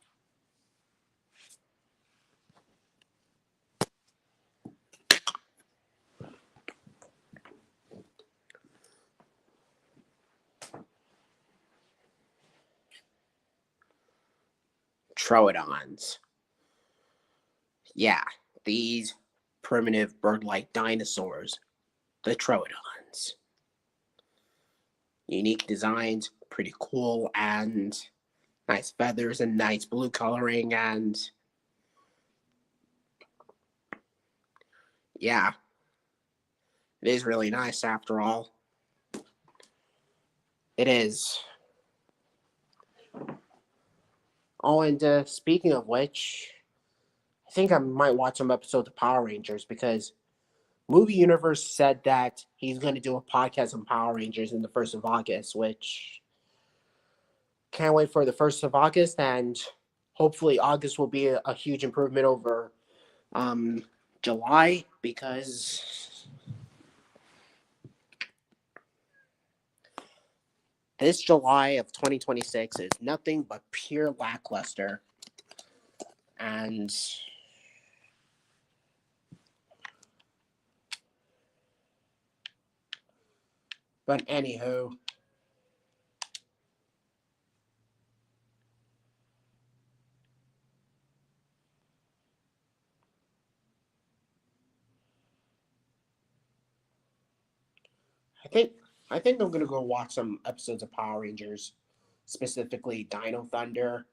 Troodons. Yeah, these primitive bird-like dinosaurs, the Troodons. Unique designs, pretty cool, and nice feathers and nice blue coloring, and yeah, it is really nice after all. It is. Oh, and speaking of which, I think I might watch some episodes of Power Rangers because Movie Universe said that he's going to do a podcast on Power Rangers in the 1st of August, which can't wait for the 1st of August, and hopefully August will be a huge improvement over um, July because this July of 2026 is nothing but pure lackluster. And but anywho, I think I think I'm gonna go watch some episodes of Power Rangers, specifically Dino Thunder.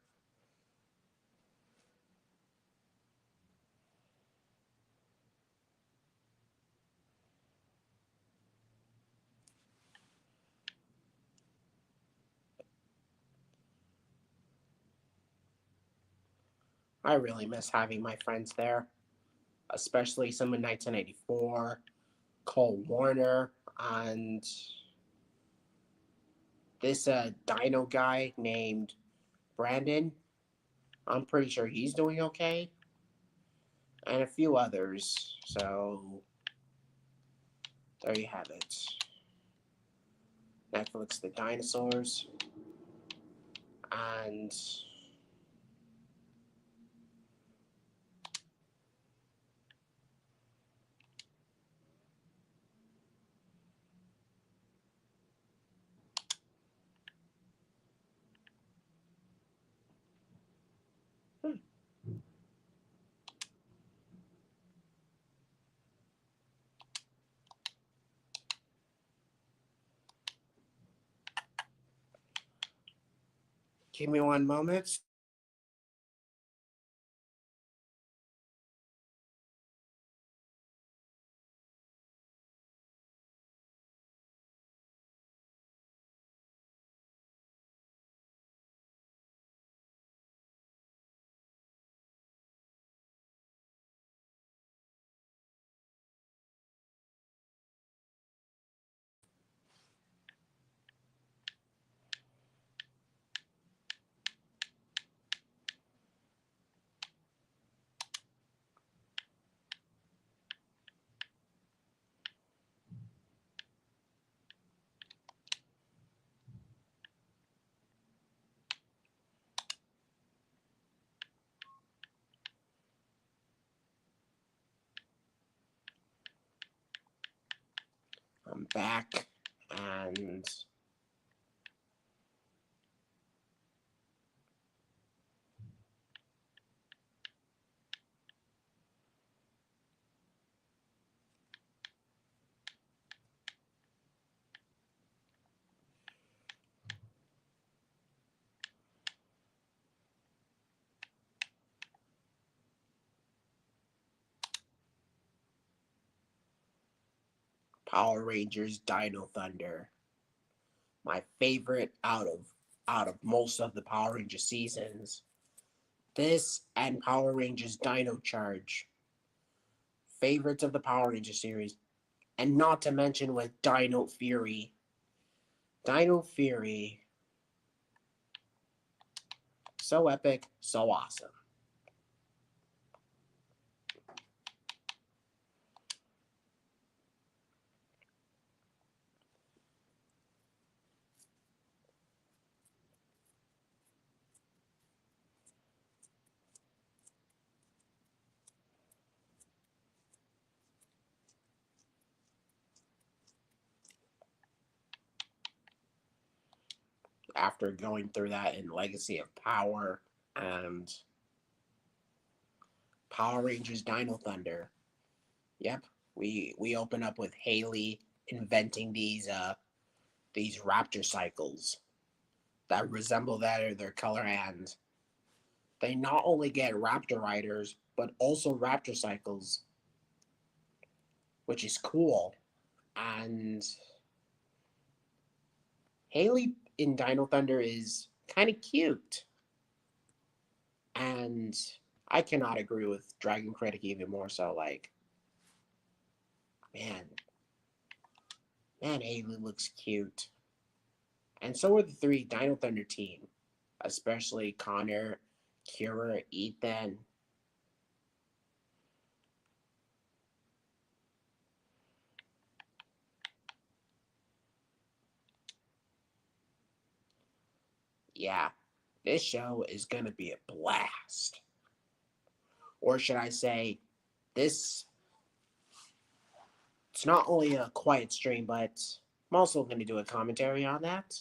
I really miss having my friends there, especially some in 1984, Cole Warner, and this dino guy named Brandon. I'm pretty sure he's doing okay, and a few others. So there you have it. Netflix, the dinosaurs, and hmm, give me one moment. I'm back, and Power Rangers Dino Thunder, my favorite out of most of the Power Ranger seasons. This and Power Rangers Dino Charge, favorites of the Power Ranger series, and not to mention with Dino Fury. Dino Fury, so epic, so awesome. After going through that in Legacy of Power and Power Rangers Dino Thunder, yep, we open up with Haley inventing these raptor cycles that resemble that of their color, and they not only get raptor riders but also raptor cycles, which is cool. And Haley in Dino Thunder is kind of cute, and I cannot agree with Dragon Critic even more so. Like, man, man, Haley looks cute, and so are the three Dino Thunder team, especially Connor, Kira, Ethan. Yeah, this show is gonna be a blast. Or should I say, this it's not only a quiet stream, but I'm also going to do a commentary on that.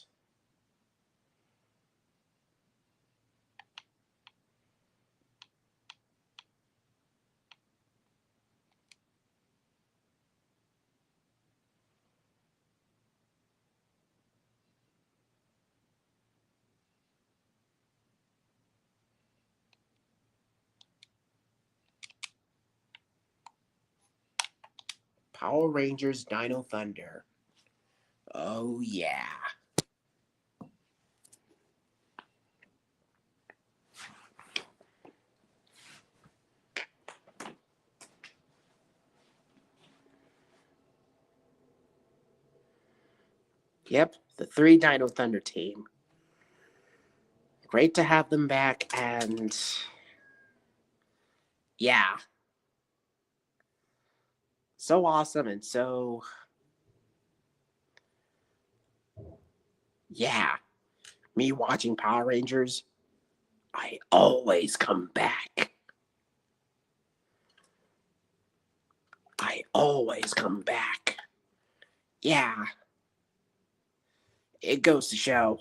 Power Rangers Dino Thunder. Oh, yeah. Yep, the three Dino Thunder team. Great to have them back, and yeah, so awesome and so yeah. Me watching Power Rangers, I always come back. I always come back. Yeah, it goes to show.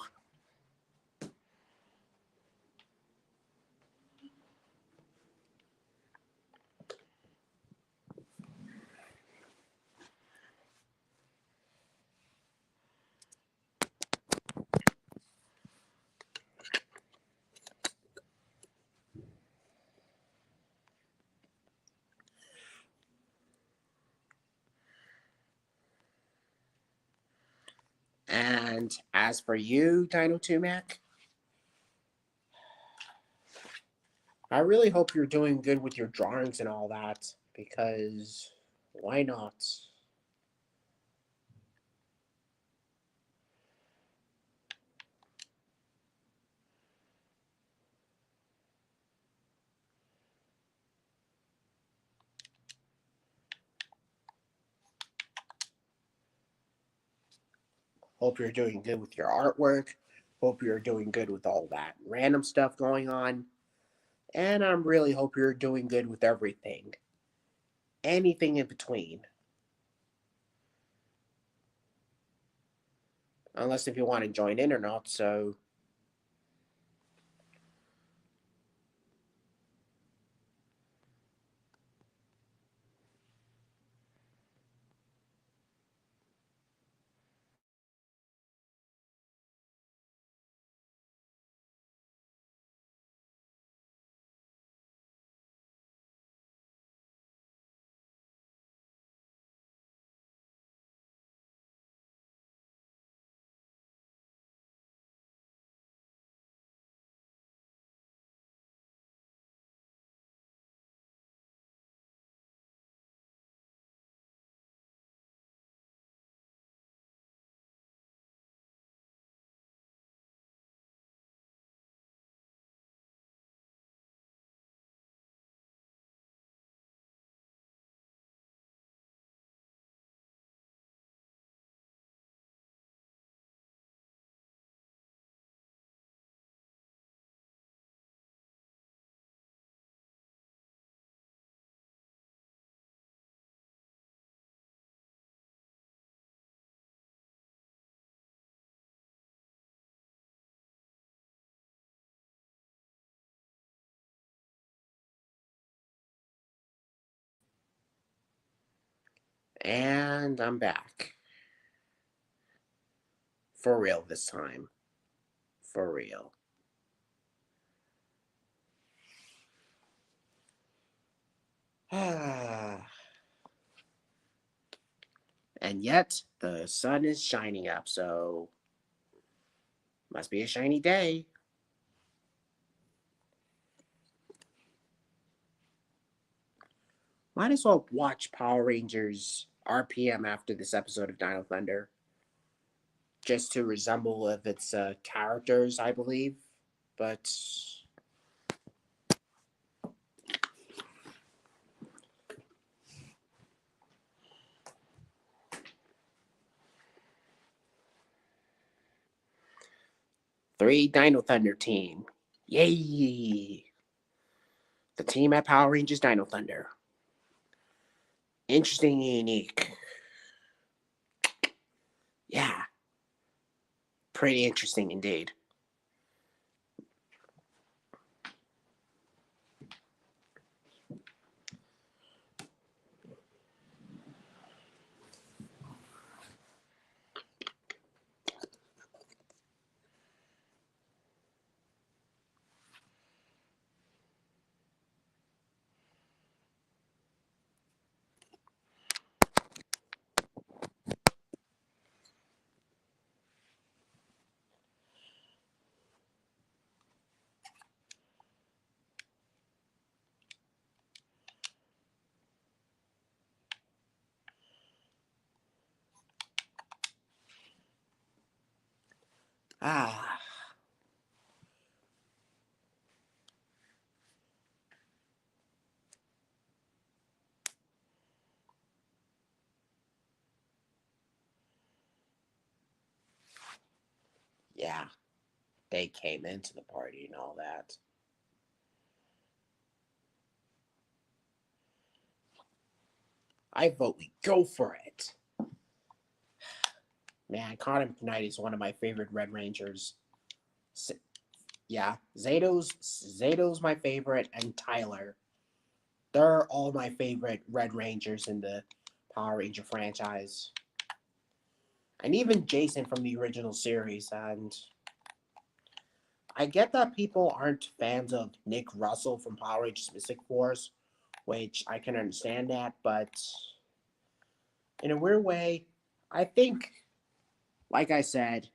And as for you, Dino Tumac, I really hope you're doing good with your drawings and all that, because why not? Hope you're doing good with your artwork. Hope you're doing good with all that random stuff going on. And I really hope you're doing good with everything. Anything in between. Unless if you want to join in or not, so and I'm back. For real this time. For real. And yet the sun is shining up, so must be a shiny day. Might as well watch Power Rangers RPM after this episode of Dino Thunder, just to resemble of its characters, I believe. But three Dino Thunder team. Yay! The team at Power Rangers Dino Thunder. Interesting and unique. Yeah, pretty interesting indeed. Ah, yeah, they came into the party and all that. I vote we go for it. Man, Connor McKnight is one of my favorite Red Rangers. Yeah, Zato's my favorite, and Tyler. They're all my favorite Red Rangers in the Power Ranger franchise. And even Jason from the original series. And I get that people aren't fans of Nick Russell from Power Rangers Mystic Force, which I can understand that, but in a weird way, I think, like I said,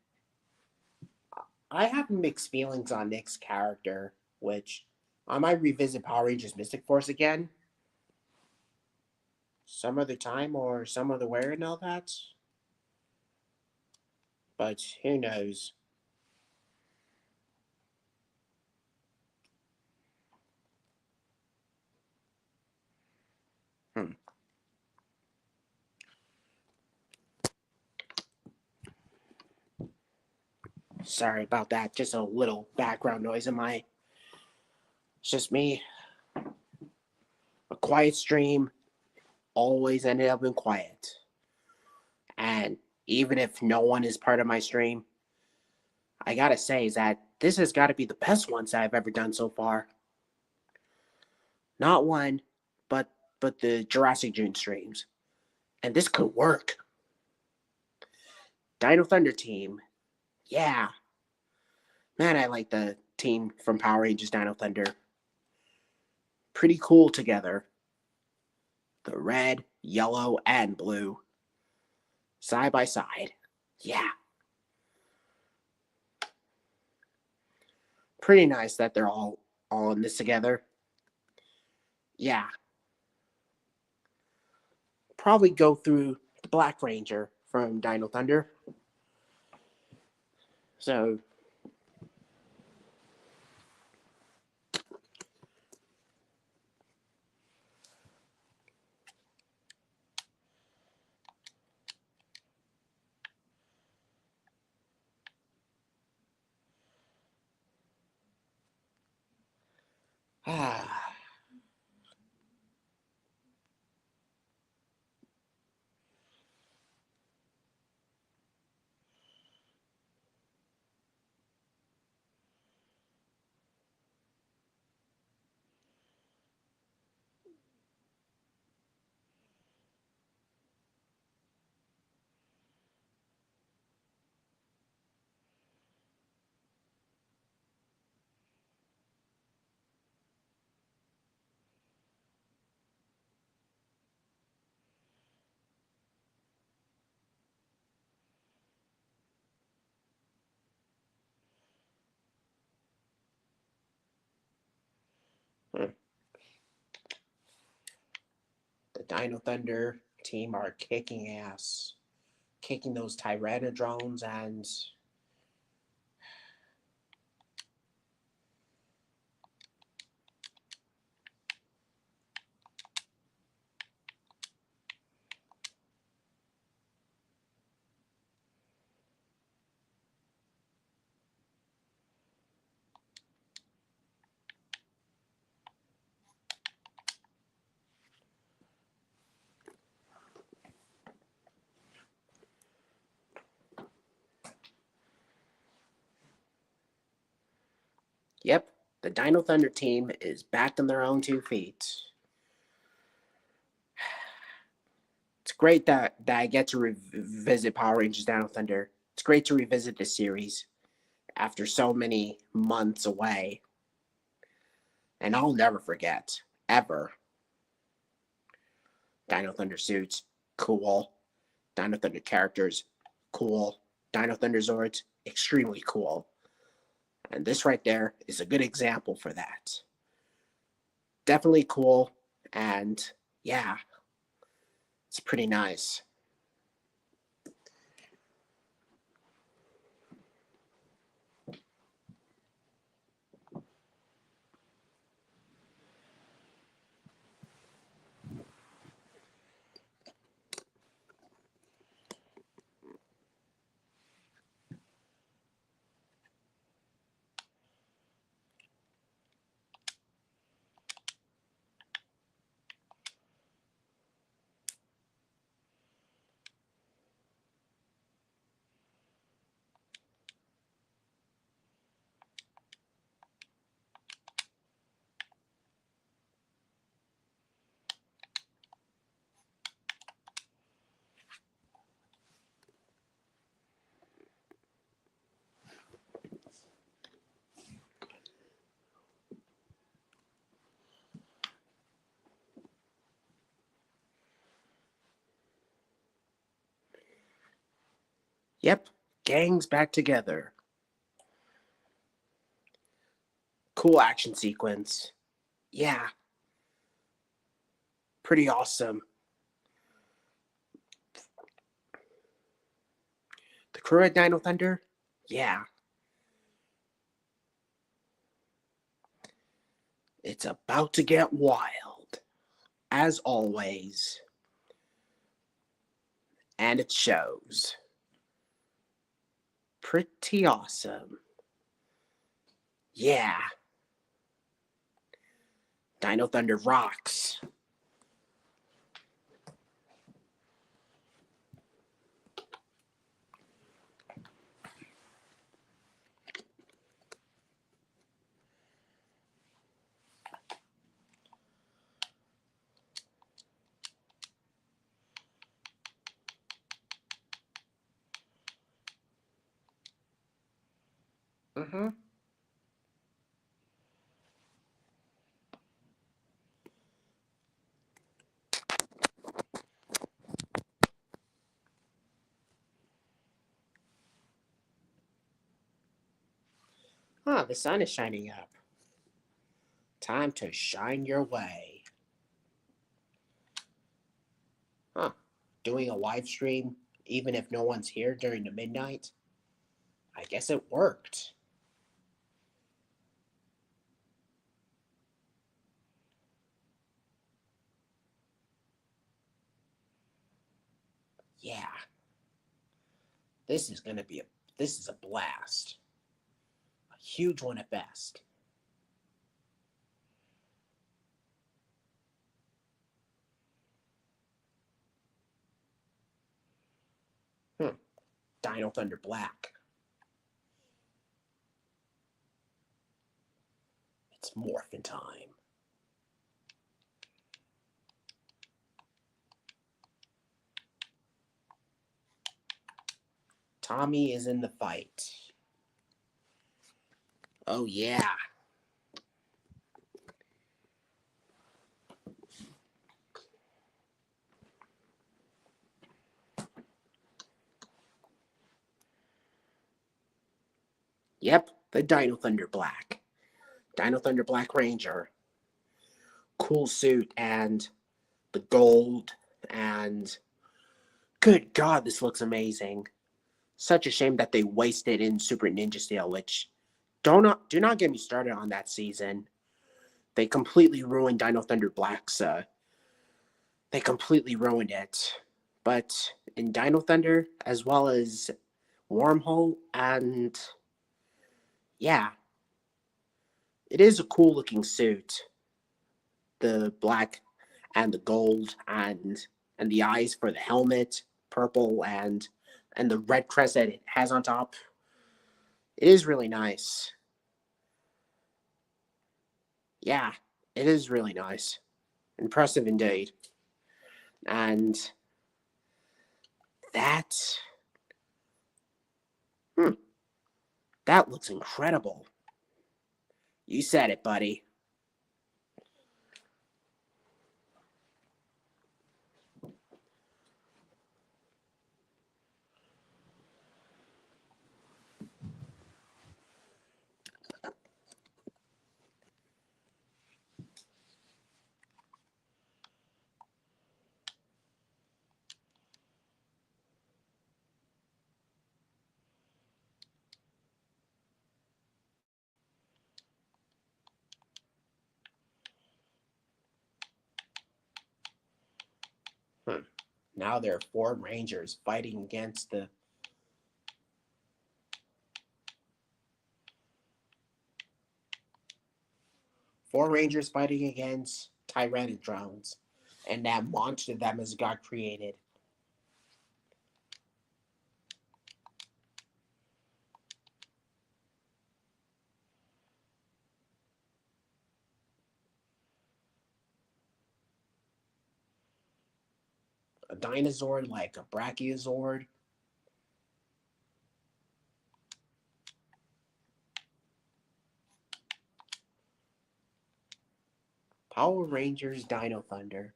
I have mixed feelings on Nick's character, which I might revisit Power Rangers Mystic Force again some other time or some other way and all that. But who knows? Hmm. Sorry about that. Just a little background noise in my. It's just me. A quiet stream always ended up in quiet. And even if no one is part of my stream, I gotta say is that this has got to be the best ones I've ever done so far. Not one, but the Jurassic June streams, and this could work. Dino Thunder team, yeah, man, I like the team from Power Rangers Dino Thunder. Pretty cool together. The red, yellow, and blue, side by side. Yeah, pretty nice that they're all in this together. Yeah, probably go through the Black Ranger from Dino Thunder. So, ah, the Dino Thunder team are kicking ass, kicking those Tyrannodrones, and yep, the Dino Thunder team is back on their own 2 feet. It's great that I get to revisit Power Rangers Dino Thunder. It's great to revisit this series after so many months away. And I'll never forget, ever. Dino Thunder suits, cool. Dino Thunder characters, cool. Dino Thunder Zords, extremely cool. And this right there is a good example for that. Definitely cool. And yeah, it's pretty nice. Yep, gang's back together. Cool action sequence. Yeah, pretty awesome. The crew at Dino Thunder? Yeah. It's about to get wild, as always. And it shows. Pretty awesome. Yeah. Dino Thunder rocks. Mm-hmm. Ah, the sun is shining up. Time to shine your way. Huh. Doing a live stream, even if no one's here during the midnight? I guess it worked. Yeah. This is gonna be this is a blast. A huge one at best. Hmm. Dino Thunder Black. It's morphin' time. Tommy is in the fight. Oh yeah. Yep, the Dino Thunder Black. Dino Thunder Black Ranger. Cool suit and the gold and good god, this looks amazing. Such a shame that they wasted in Super Ninja Steel, which do not get me started on that season. They completely ruined Dino Thunder Black's they completely ruined it. But in Dino Thunder, as well as Wormhole, and yeah, it is a cool looking suit. The black and the gold and the eyes for the helmet, purple and the red crest that it has on top. It is really nice. Yeah, it is really nice. Impressive indeed. And that hmm, that looks incredible. You said it, buddy. Hmm. Now there are four Rangers fighting against the four Rangers fighting against Tyrannodrones, and that monster that as God created. A dinosaur like a Brachiosaur. Power Rangers Dino Thunder.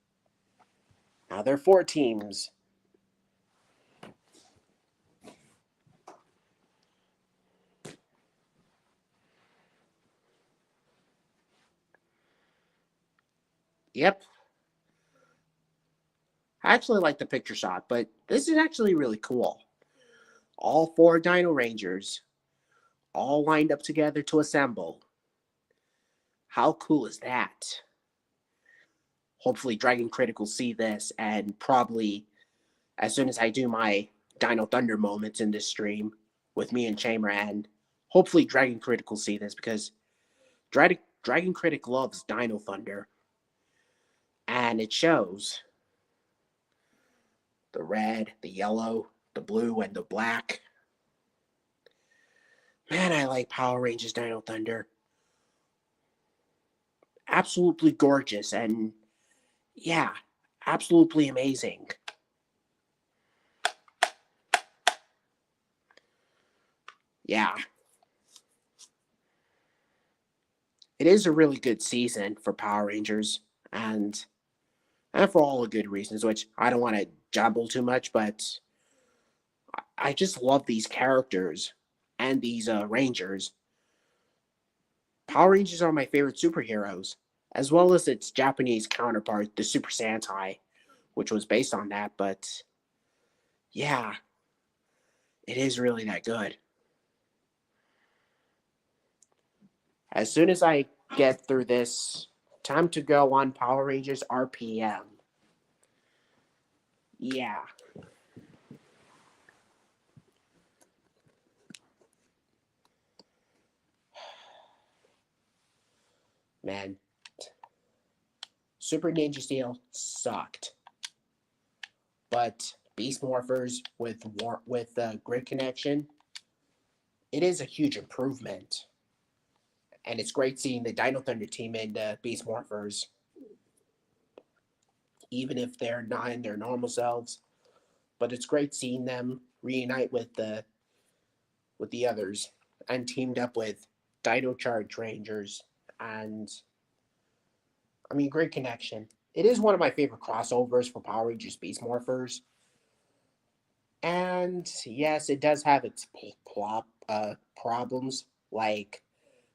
Now there are four teams. Yep. I actually like the picture shot, but this is actually really cool. All four Dino Rangers, all lined up together to assemble. How cool is that? Hopefully, Dragon Critic will see this, and probably as soon as I do my Dino Thunder moments in this stream with me and Chamber, and hopefully Dragon Critic will see this because Dragon Critic loves Dino Thunder, and it shows the red, the yellow, the blue, and the black. Man, I like Power Rangers Dino Thunder. Absolutely gorgeous, and yeah, absolutely amazing. Yeah, it is a really good season for Power Rangers, and for all the good reasons, which I don't want to jumble too much, but I just love these characters and these Rangers. Power Rangers are my favorite superheroes, as well as its Japanese counterpart, the Super Sentai, which was based on that. But yeah, it is really that good. As soon as I get through this, time to go on Power Rangers RPM. Yeah. Man, Super Ninja Steel sucked. But Beast Morphers with Grid Connection, it is a huge improvement. And it's great seeing the Dino Thunder team and Beast Morphers, even if they're not in their normal selves. But it's great seeing them reunite with the others and teamed up with Dino Charge Rangers and I mean Great Connection. It is one of my favorite crossovers for Power Rangers Beast Morphers. And yes, it does have its problems, like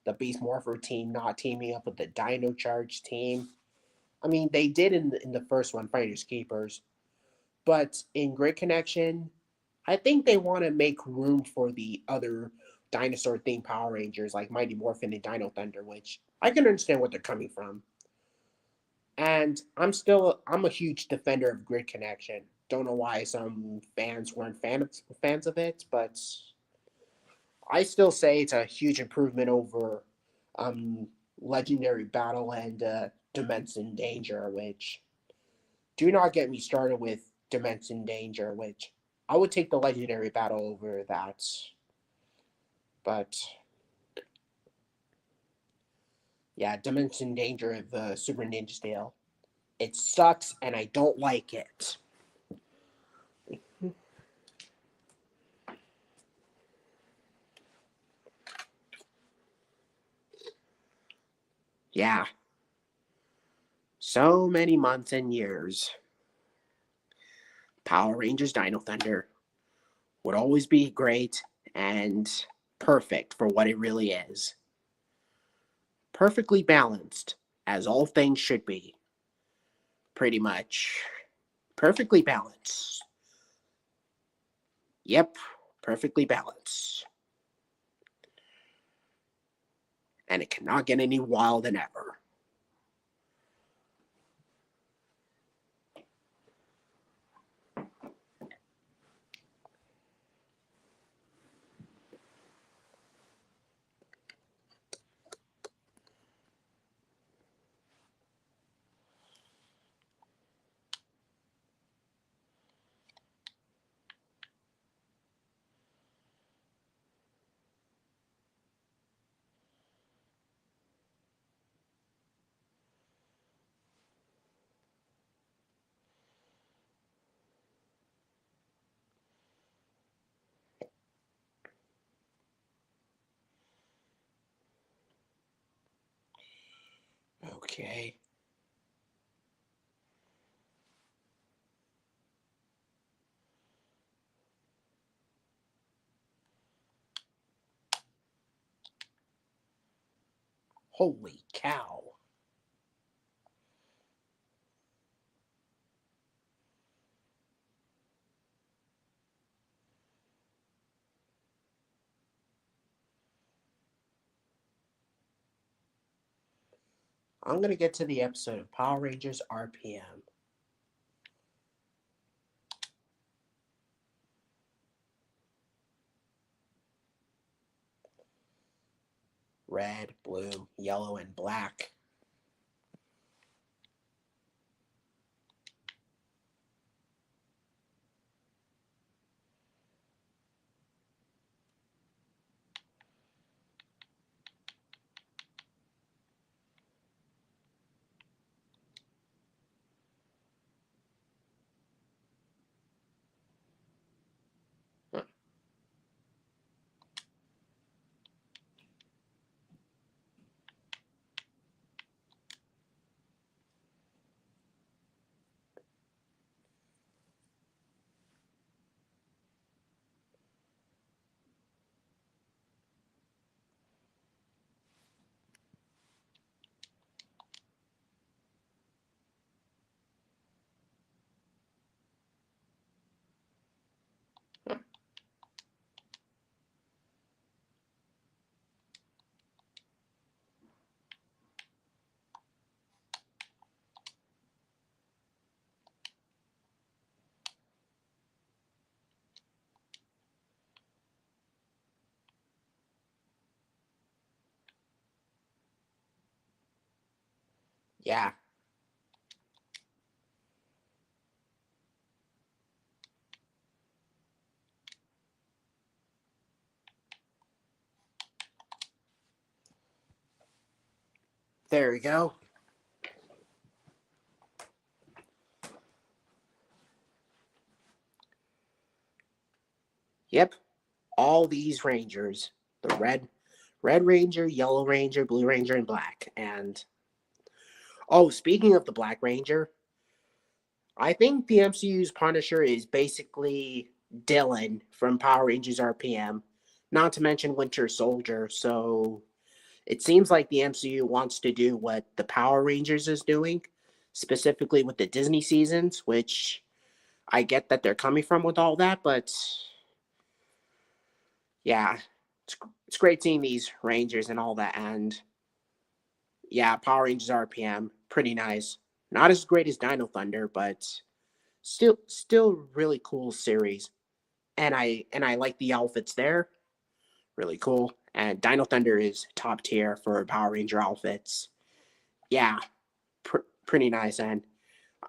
the Beast Morpher team not teaming up with the Dino Charge team. I mean, they did in the first one, Fighters Keepers, but in Great Connection, I think they want to make room for the other dinosaur themed Power Rangers like Mighty Morphin and Dino Thunder, which I can understand what they're coming from. And I'm a huge defender of Grid Connection. Don't know why some fans weren't fans of it, but I still say it's a huge improvement over um, Legendary Battle and Dimension Danger, which do not get me started with Dimension Danger, which I would take the Legendary Battle over that. But yeah, Dimension Danger of the Super Ninja Steel. It sucks and I don't like it. Yeah, so many months and years. Power Rangers Dino Thunder would always be great and perfect for what it really is. Perfectly balanced, as all things should be. Pretty much. Perfectly balanced. Yep, perfectly balanced. And it cannot get any wild than ever. Okay. Holy cow. I'm going to get to the episode of Power Rangers RPM. Red, blue, yellow, and black. Yeah, there we go. Yep, all these Rangers, the Red Ranger, Yellow Ranger, Blue Ranger, and Black. And oh, speaking of the Black Ranger, I think the MCU's Punisher is basically Dylan from Power Rangers RPM, not to mention Winter Soldier. So it seems like the MCU wants to do what the Power Rangers is doing, specifically with the Disney seasons, which I get that they're coming from with all that, but yeah, it's great seeing these Rangers and all that. And yeah, Power Rangers RPM, pretty nice. Not as great as Dino Thunder, but still really cool series. And I like the outfits there, really cool. And Dino Thunder is top tier for Power Ranger outfits. Yeah, pretty nice. And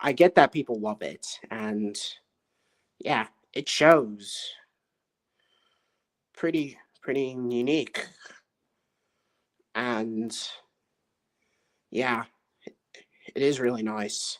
I get that people love it, and yeah, it shows. Pretty unique, and yeah, it is really nice.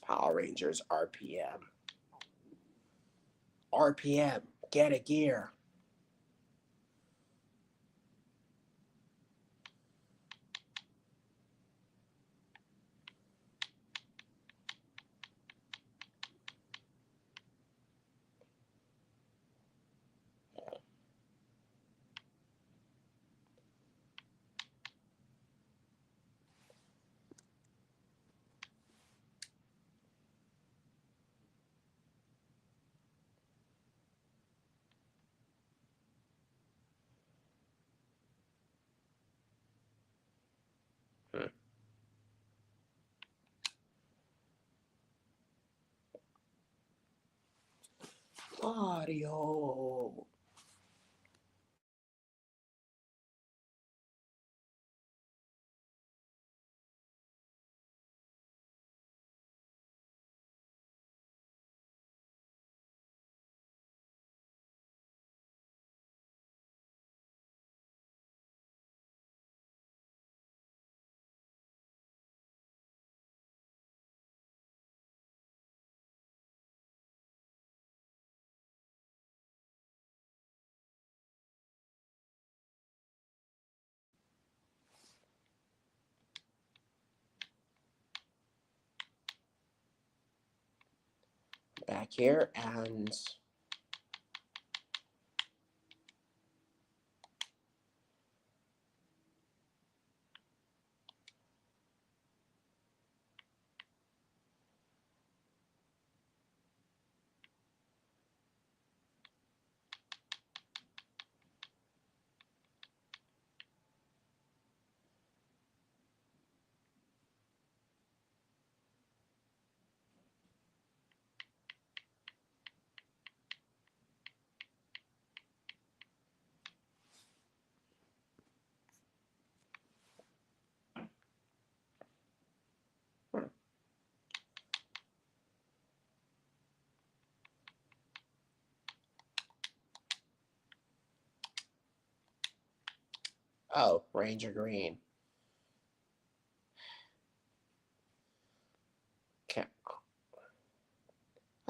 Power Rangers RPM. RPM, get a gear. Audio. back here and oh, Ranger Green.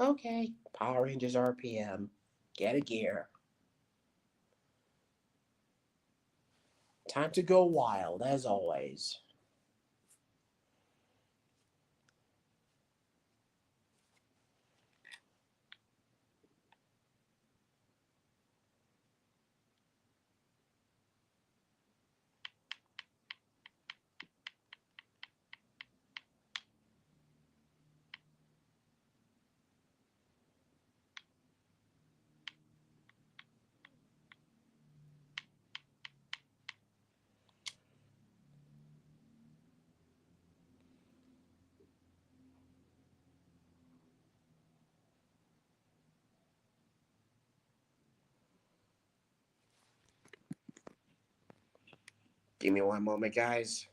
Okay, Power Rangers RPM. Get a gear. Time to go wild, as always. Give me one moment, guys.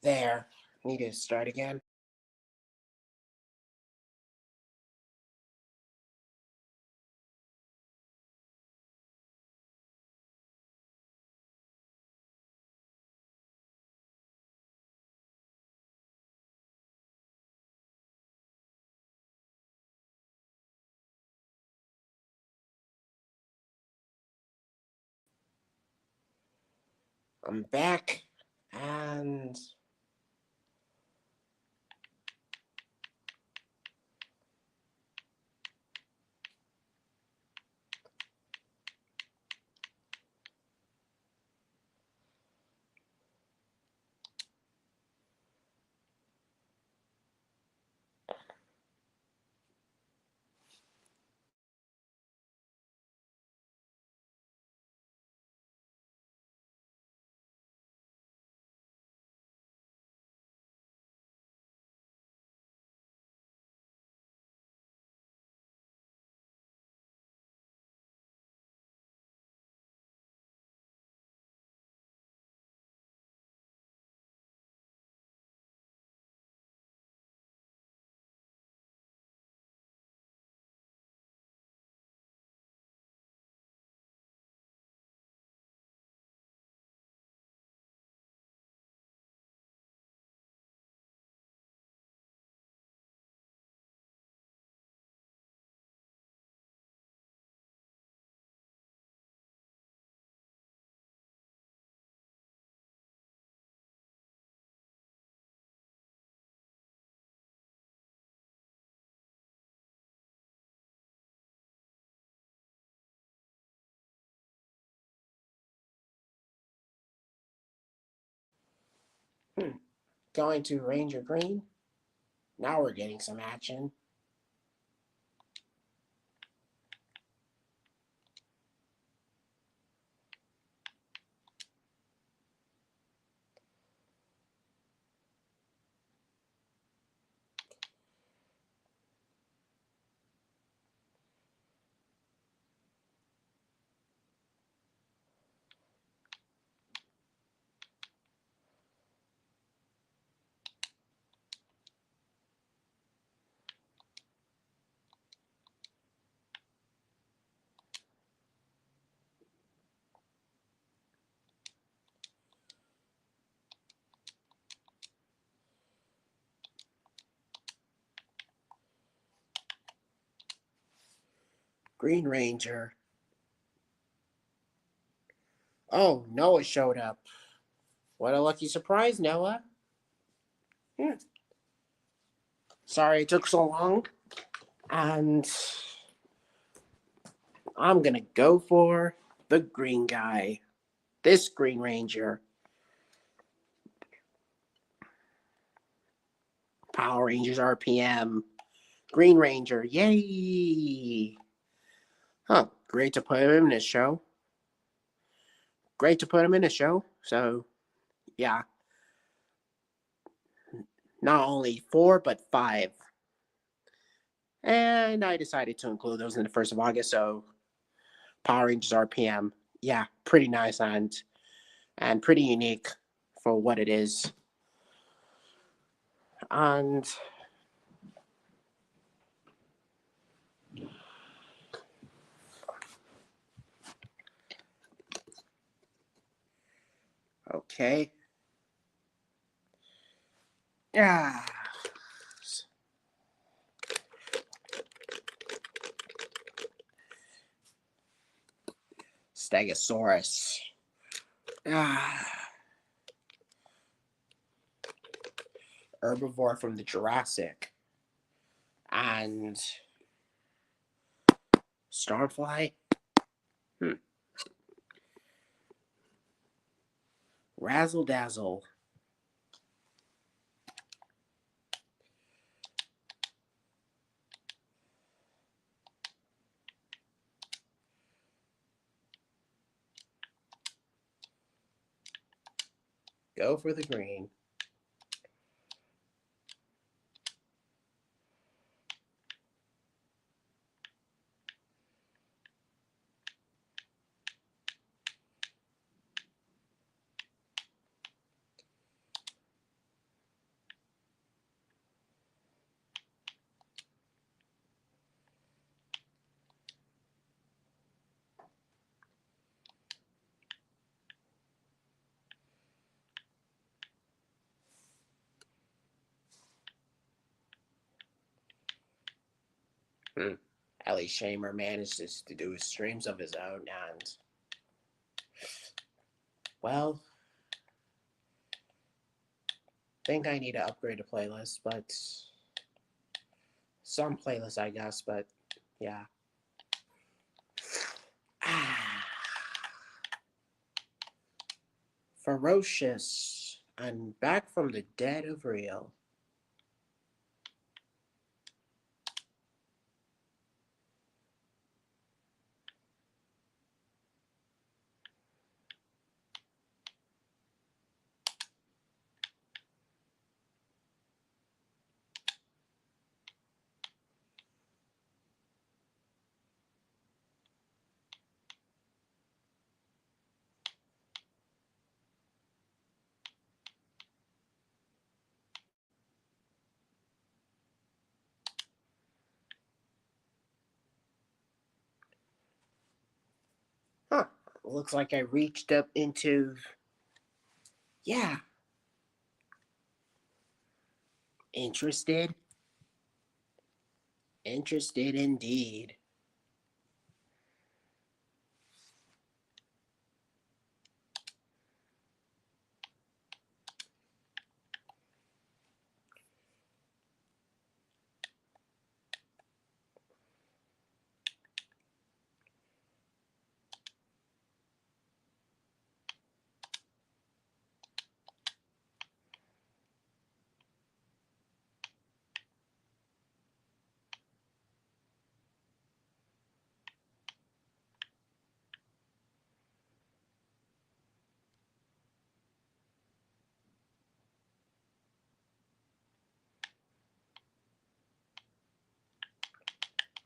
There. Need to start again. I'm back. And going to Ranger Green. Now we're getting some action. Green Ranger. Oh, Noah showed up. What a lucky surprise, Noah. Hmm. Sorry it took so long. And I'm gonna go for the green guy. This Green Ranger. Power Rangers RPM. Green Ranger. Yay! Huh. Great to put him in a show. Great to put him in a show. So, yeah. Not only 4, but 5. And I decided to include those in the 1st of August. So, Power Rangers RPM. Yeah, pretty nice and pretty unique for what it is. And okay. Yeah. Stegosaurus. Ah. Herbivore from the Jurassic. And Starfly. Razzle Dazzle. Go for the green. Ellie Shamer manages to do streams of his own, and well, think I need to upgrade a playlist, but some playlists, I guess, but yeah. Ferocious and back from the dead of real. Huh. Looks like I reached up into. Yeah. Interested? Interested indeed.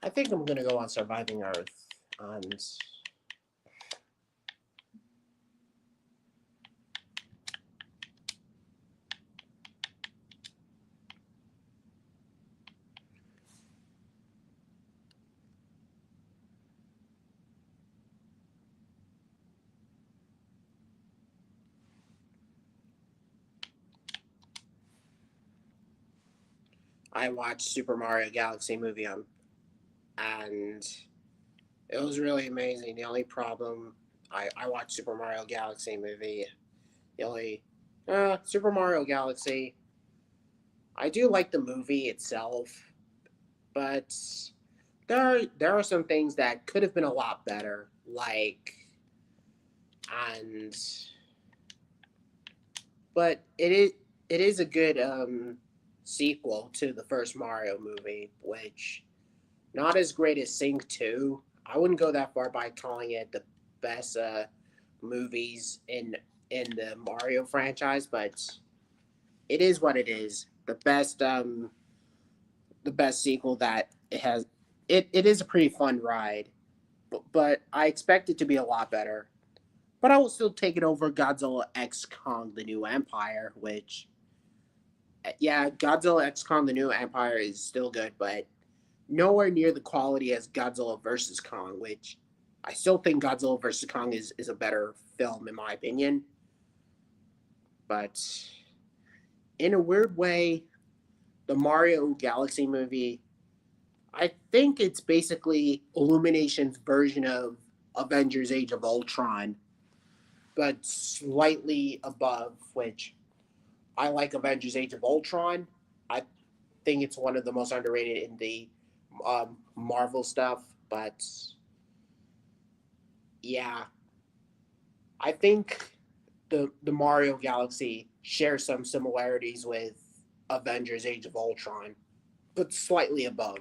I think I'm gonna go on Surviving Earth, and I watched Super Mario Galaxy movie on, and It was really amazing. The only problem, I watched Super Mario Galaxy movie. The only Super Mario Galaxy. I do like the movie itself, but there are some things that could have been a lot better. And but it is a good sequel to the first Mario movie, which not as great as Sing 2. I wouldn't go that far by calling it the best movies in the Mario franchise, but it is what it is. The best sequel that it has. It is a pretty fun ride, but I expect it to be a lot better. But I will still take it over Godzilla X Kong: The New Empire, which yeah, Godzilla X Kong: The New Empire is still good, but nowhere near the quality as Godzilla versus Kong, which I still think Godzilla versus Kong is a better film in my opinion. But in a weird way, the Mario Galaxy movie, I think it's basically Illumination's version of Avengers Age of Ultron, but slightly above, which I like Avengers Age of Ultron. I think it's one of the most underrated in the Marvel stuff, but yeah, I think the Mario Galaxy shares some similarities with Avengers Age of Ultron, but slightly above.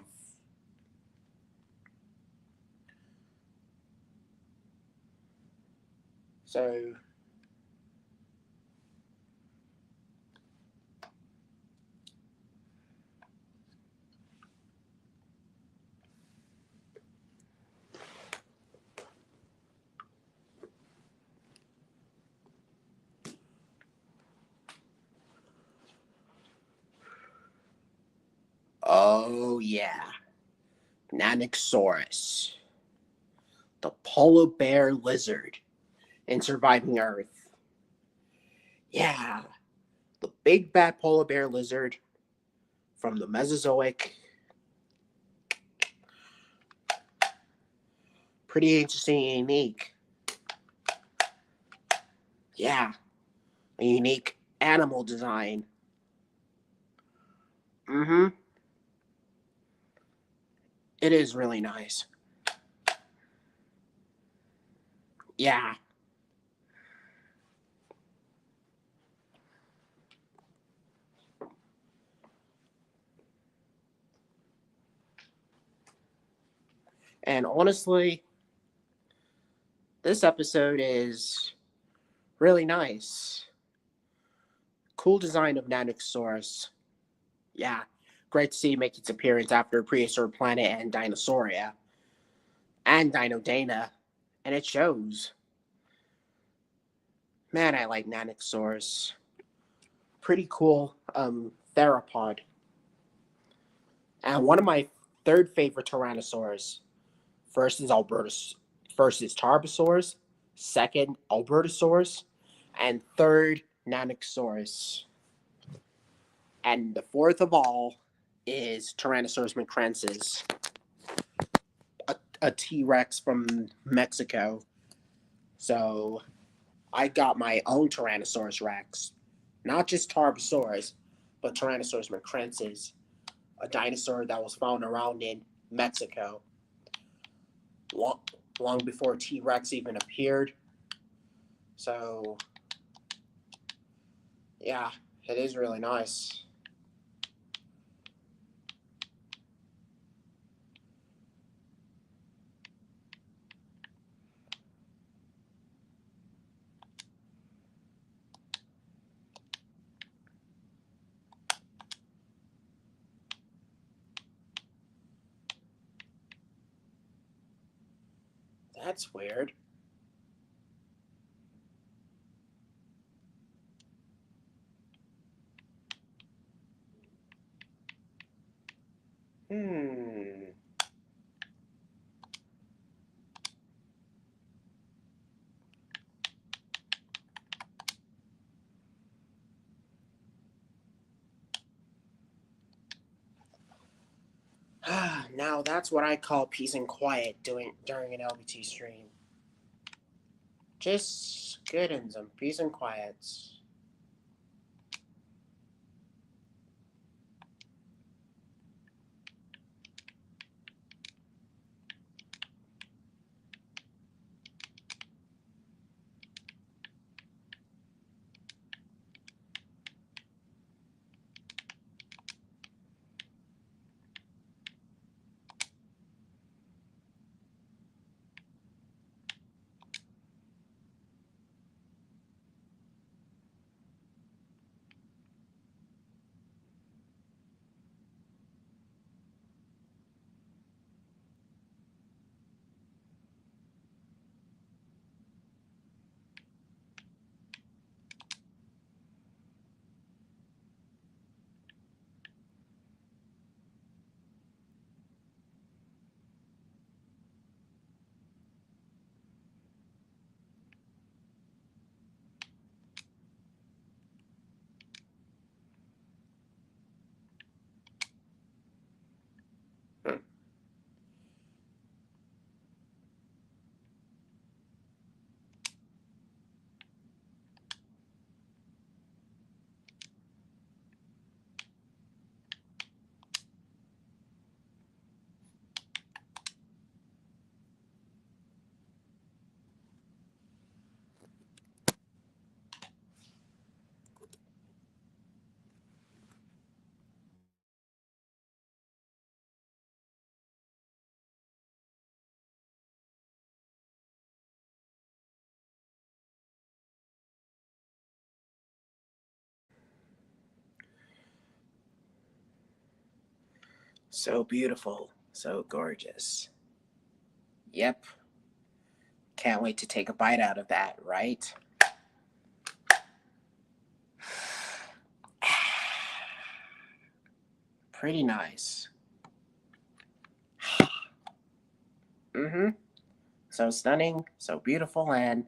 So, oh yeah, Nanosaurus, the polar bear lizard in Surviving Earth. Yeah, the big bad polar bear lizard from the Mesozoic. Pretty interesting and unique. Yeah, a unique animal design. Mm-hmm. It is really nice. Yeah. And honestly, this episode is really nice. Cool design of Nanosaurus. Yeah. Great to see it make its appearance after Prehistoric Planet and Dinosauria. And Dino Dana. And it shows. Man, I like Nanosaurus. Pretty cool theropod. And one of my third favorite Tyrannosaurs. First is Albertus. First is Tarbosaurus. Second, Albertosaurus. And third, Nanosaurus. And the fourth of all is Tyrannosaurus macrensis, a T Rex from Mexico. So I got my own Tyrannosaurus Rex, not just Tarbosaurus, but Tyrannosaurus macrensis, a dinosaur that was found around in Mexico long, long before T Rex even appeared. So yeah, it is really nice. That's weird. Hmm. Now that's what I call peace and quiet during an LBT stream. Just good and some peace and quiet. Hmm. So beautiful, so gorgeous. Yep. Can't wait to take a bite out of that, right? Pretty nice. Mm-hmm. So stunning, so beautiful, and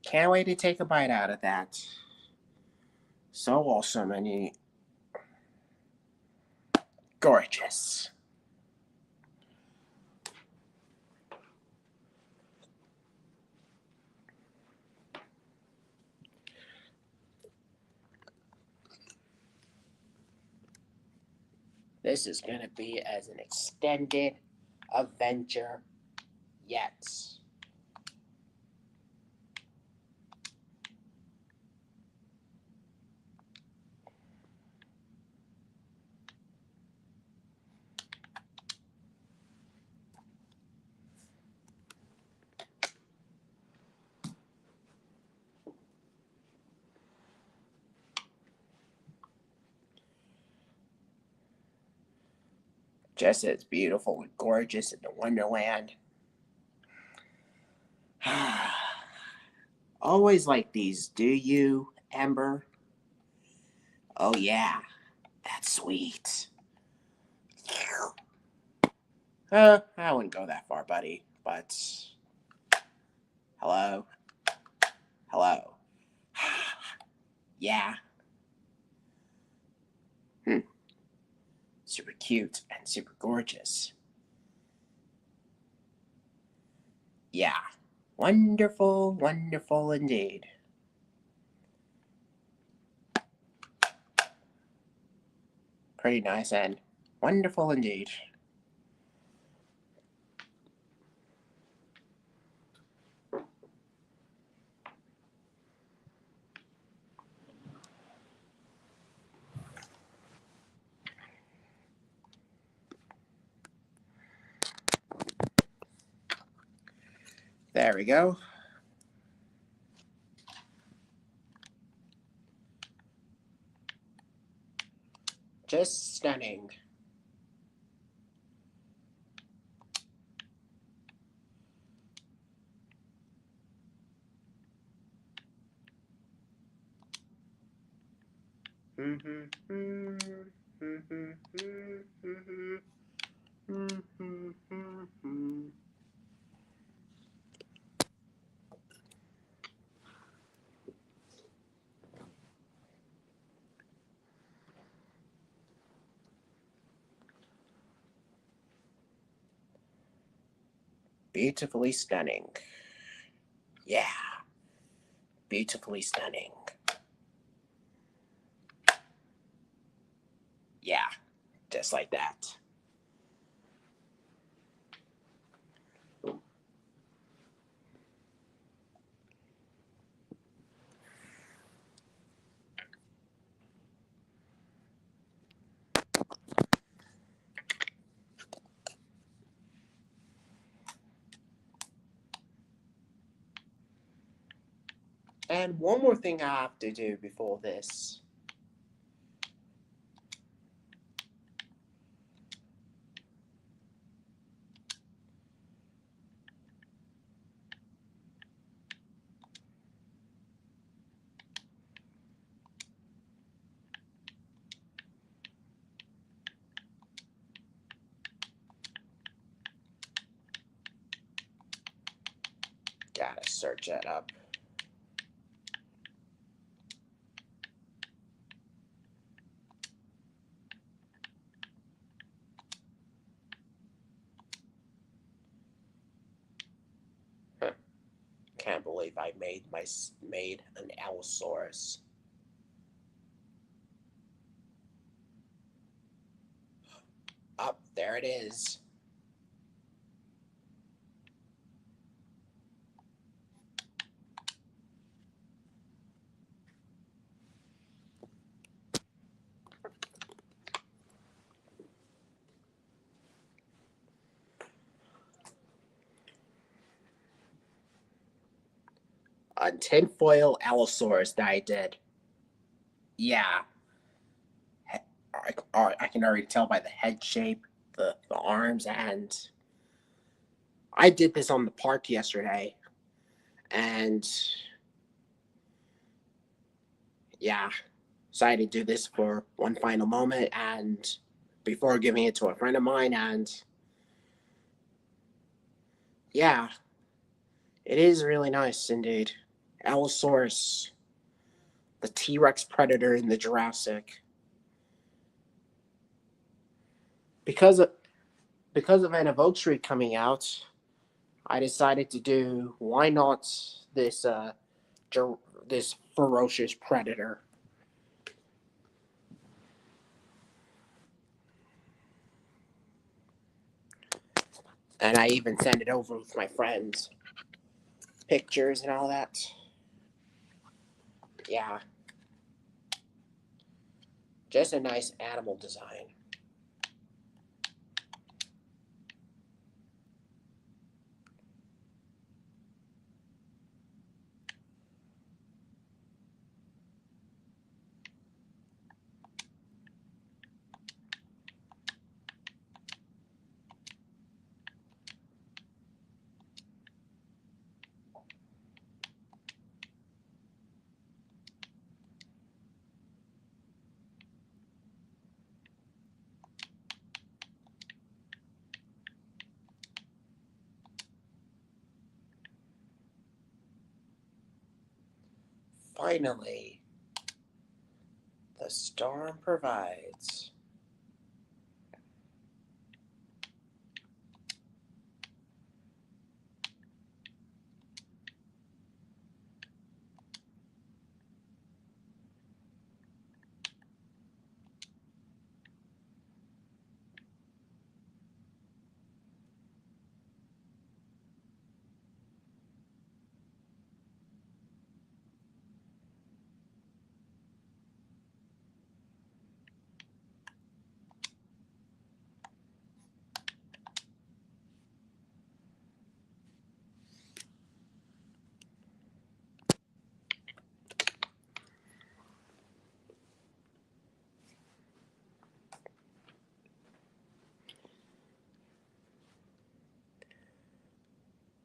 can't wait to take a bite out of that. So awesome and gorgeous. This is going to be as an extended adventure yet. Just as beautiful and gorgeous in the Wonderland. Always like these, do you, Ember? Oh, yeah, that's sweet. I wouldn't go that far, buddy, but hello? Hello? Yeah. Super cute and super gorgeous. Yeah. Wonderful, wonderful indeed. Pretty nice and wonderful indeed. There we go. Just stunning. Beautifully stunning. Yeah, beautifully stunning. Yeah, just like that. And one more thing I have to do before this. Gotta search that up. Huh. Can't believe I made an Allosaurus. Up there it is. A tinfoil Allosaurus that I did. Yeah, I can already tell by the head shape, the arms, and I did this on the park yesterday. And yeah, decided to do this for one final moment and before giving it to a friend of mine. And yeah, it is really nice indeed. Allosaurus, the T Rex predator in the Jurassic. Because of, because of Anniversary coming out, I decided to do why not this this ferocious predator. And I even sent it over with my friends, pictures and all that. Yeah, just a nice animal design. Finally, the storm provides.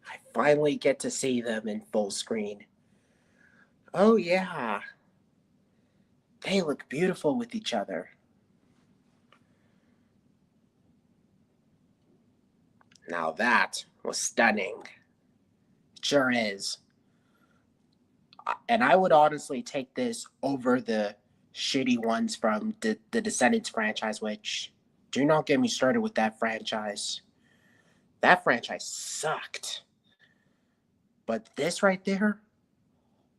I finally get to see them in full screen. Oh, yeah, they look beautiful with each other. Now that was stunning. It sure is. And I would honestly take this over the shitty ones from the Descendants franchise, which do not get me started with that franchise. that franchise sucked. But this right there,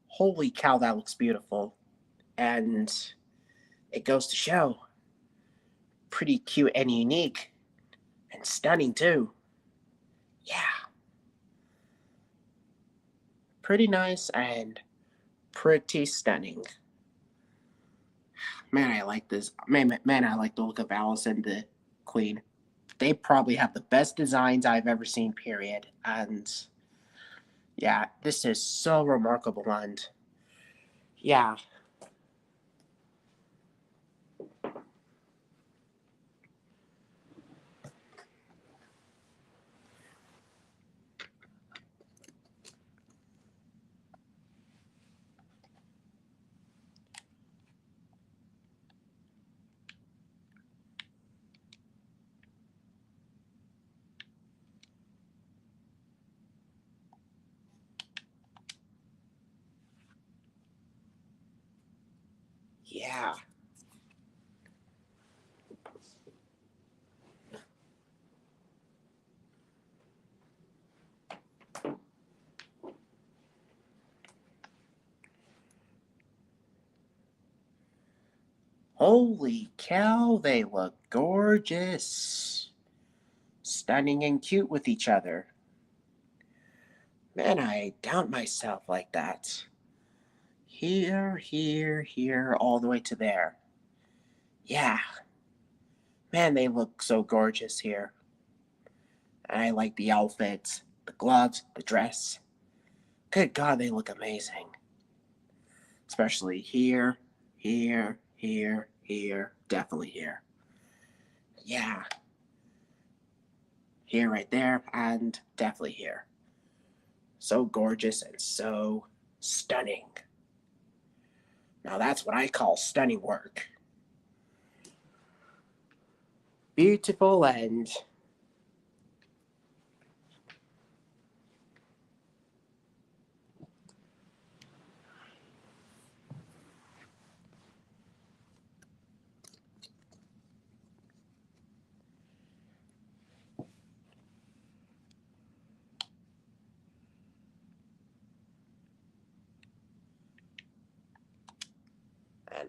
holy cow, that looks beautiful. And it goes to show, pretty cute and unique. And stunning too. Yeah. Pretty nice and pretty stunning. Man, I like this. Man, I like the look of Alice and the Queen. They probably have the best designs I've ever seen, period. And yeah, this is so remarkable. And yeah, yeah. Holy cow, they look gorgeous. Stunning and cute with each other. Man, I doubt myself like that. Here, here, here, all the way to there. Yeah. Man, they look so gorgeous here. I like the outfits, the gloves, the dress. Good God, they look amazing. Especially here, here, here, here, definitely here. Yeah. Here, right there, and definitely here. So gorgeous and so stunning. Now that's what I call stunning work. Beautiful and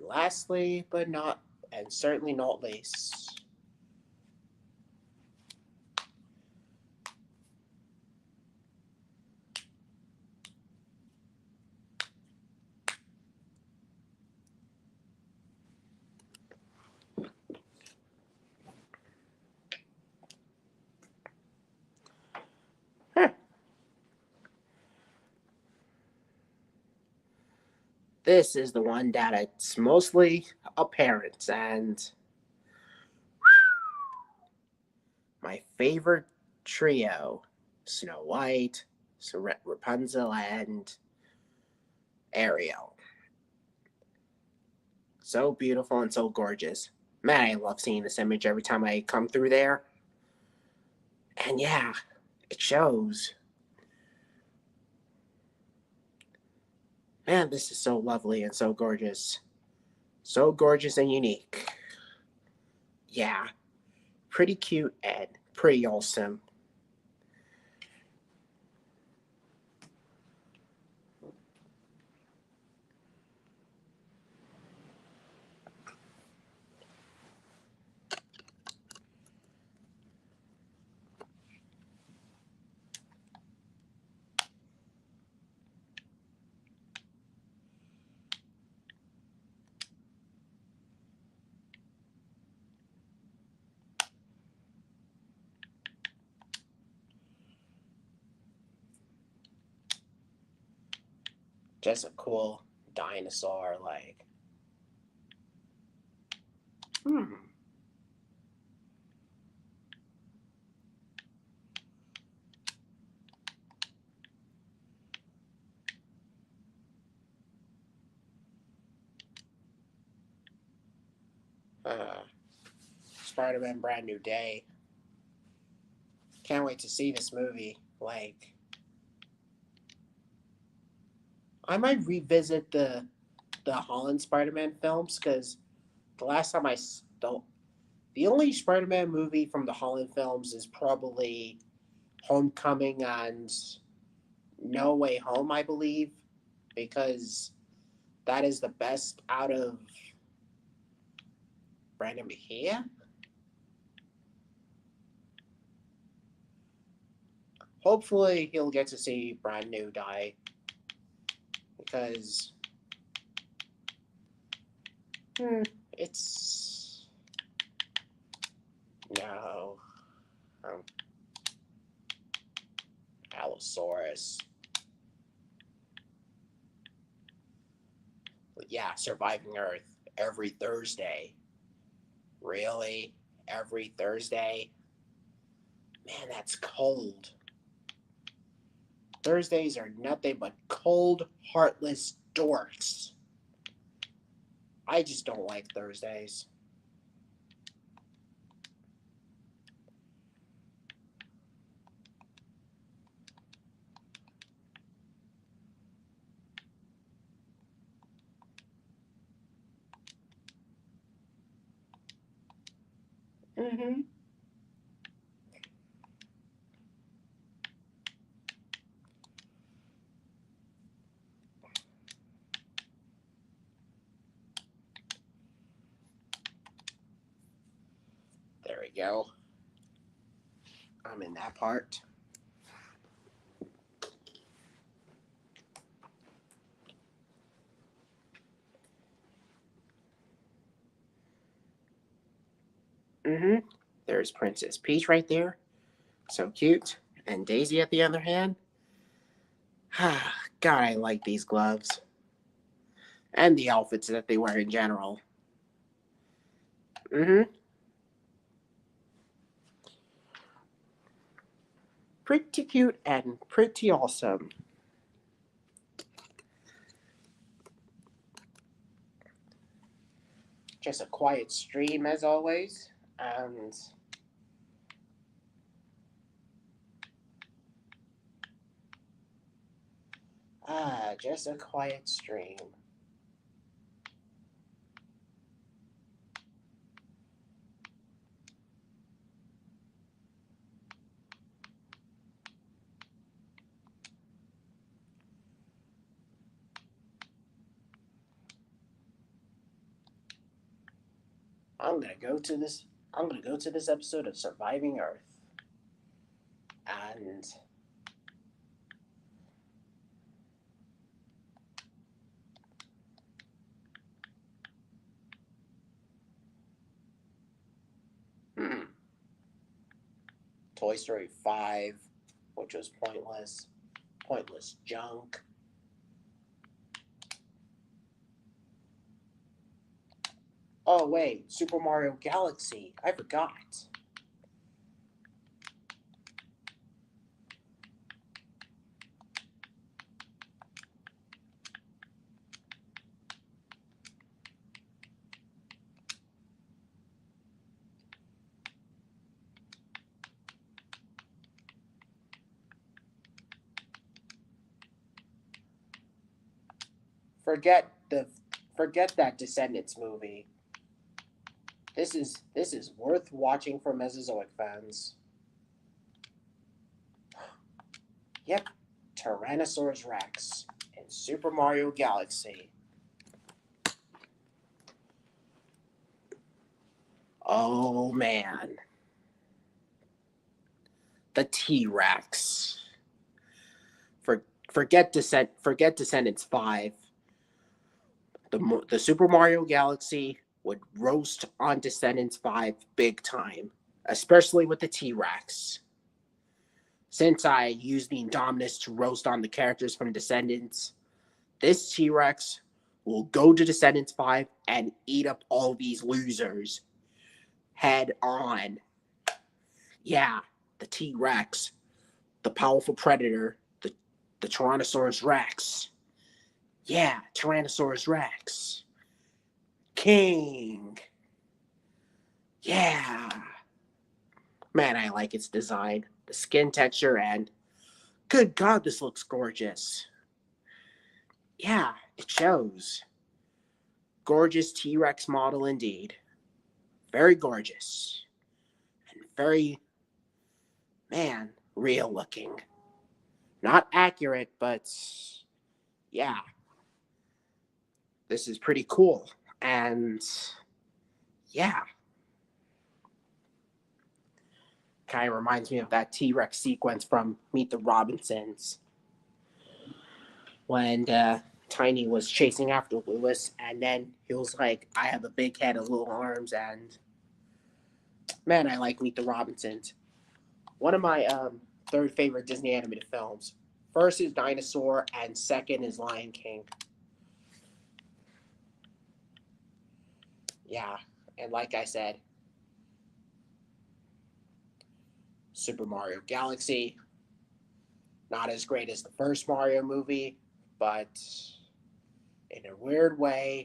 lastly, but not and certainly not least, this is the one that it's mostly apparent and my favorite trio, Snow White, Rapunzel, and Ariel. So beautiful and so gorgeous. Man, I love seeing this image every time I come through there. And yeah, it shows. Man, this is so lovely and so gorgeous. So gorgeous and unique. Yeah, pretty cute and pretty awesome. Just a cool dinosaur, like. Hmm. Spider-Man Brand New Day. Can't wait to see this movie. Like, I might revisit the Holland Spider-Man films because the last time don't. The only Spider-Man movie from the Holland films is probably Homecoming and No Way Home, I believe, because that is the best out of Brandon Mejia. Hopefully, he'll get to see Brand New die because it's no Allosaurus. But yeah, Surviving Earth every Thursday. Really? Every Thursday? Man, that's cold. Thursdays are nothing but cold, heartless dorks. I just don't like Thursdays. Mm-hmm. There we go. I'm in that part. Mm-hmm. There's Princess Peach right there. So cute. And Daisy at the other hand. God, I like these gloves. And the outfits that they wear in general. Mm-hmm. Pretty cute and pretty awesome. Just a quiet stream as always. And just a quiet stream. I'm gonna go to this. I'm gonna go to this episode of Surviving Earth, and Toy Story 5, which was pointless junk. Oh wait, Super Mario Galaxy. I forgot. Forget the forget that Descendants movie. This is worth watching for Mesozoic fans. Yep, Tyrannosaurus Rex in Super Mario Galaxy. Oh man, the T Rex. Forget Descendants 5. The Super Mario Galaxy would roast on Descendants 5 big time, especially with the T Rex. Since I used the Indominus to roast on the characters from Descendants, this T Rex will go to Descendants 5 and eat up all these losers head on. Yeah, the T Rex, the powerful predator, the Tyrannosaurus Rex. Yeah, Tyrannosaurus Rex. King. Yeah. Man, I like its design, the skin texture, and good God, this looks gorgeous. Yeah, it shows. Gorgeous T Rex model indeed. Very gorgeous. And very, man, real looking. Not accurate, but yeah, this is pretty cool. And yeah, kind of reminds me of that T Rex sequence from Meet the Robinsons when Tiny was chasing after Lewis, and then he was like, I have a big head and little arms, and man, I like Meet the Robinsons. One of my third favorite Disney animated films. First is Dinosaur, and second is Lion King. Yeah, and like I said, Super Mario Galaxy, not as great as the first Mario movie, but in a weird way,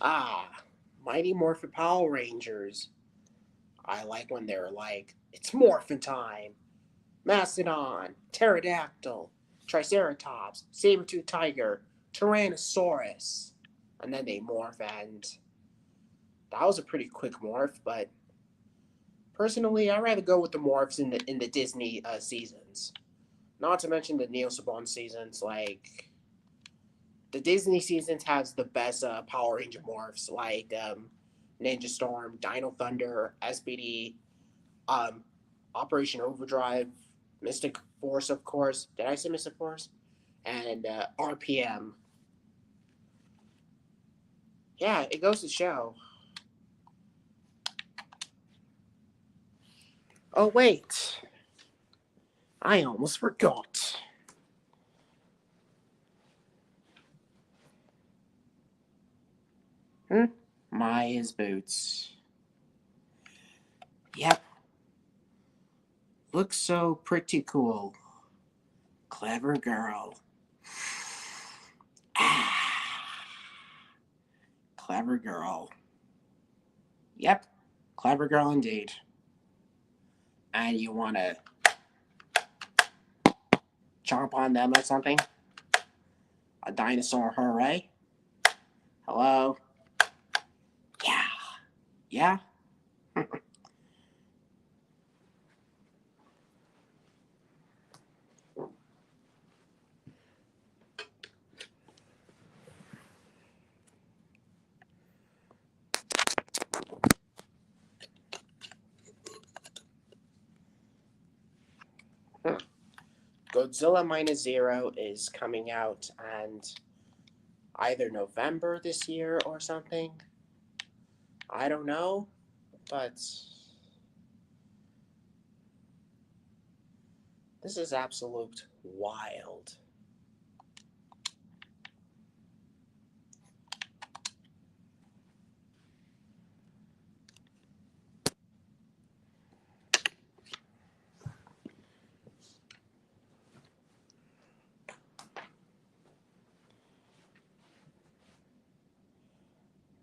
ah, Mighty Morphin Power Rangers. I like when they're like, it's morphin' time. Mastodon, Pterodactyl, Triceratops, Saber-tooth Tiger, Tyrannosaurus. And then they morph, and that was a pretty quick morph, but personally, I'd rather go with the morphs in the Disney seasons. Not to mention the Neil Saban seasons. Like the Disney seasons has the best Power Ranger morphs, like Ninja Storm, Dino Thunder, SPD, um, Operation Overdrive, Mystic Force, of course. Did I say Mystic Force? And RPM. Yeah, it goes to show. Oh wait, I almost forgot. Maya's boots. Yep, looks so pretty cool. Clever girl. Ah, clever girl. Yep, clever girl indeed. And you want to chomp on them or something? A dinosaur hooray? Hello? Yeah. Yeah? Godzilla Minus Zero is coming out and either November this year or something. I don't know, but this is absolute wild.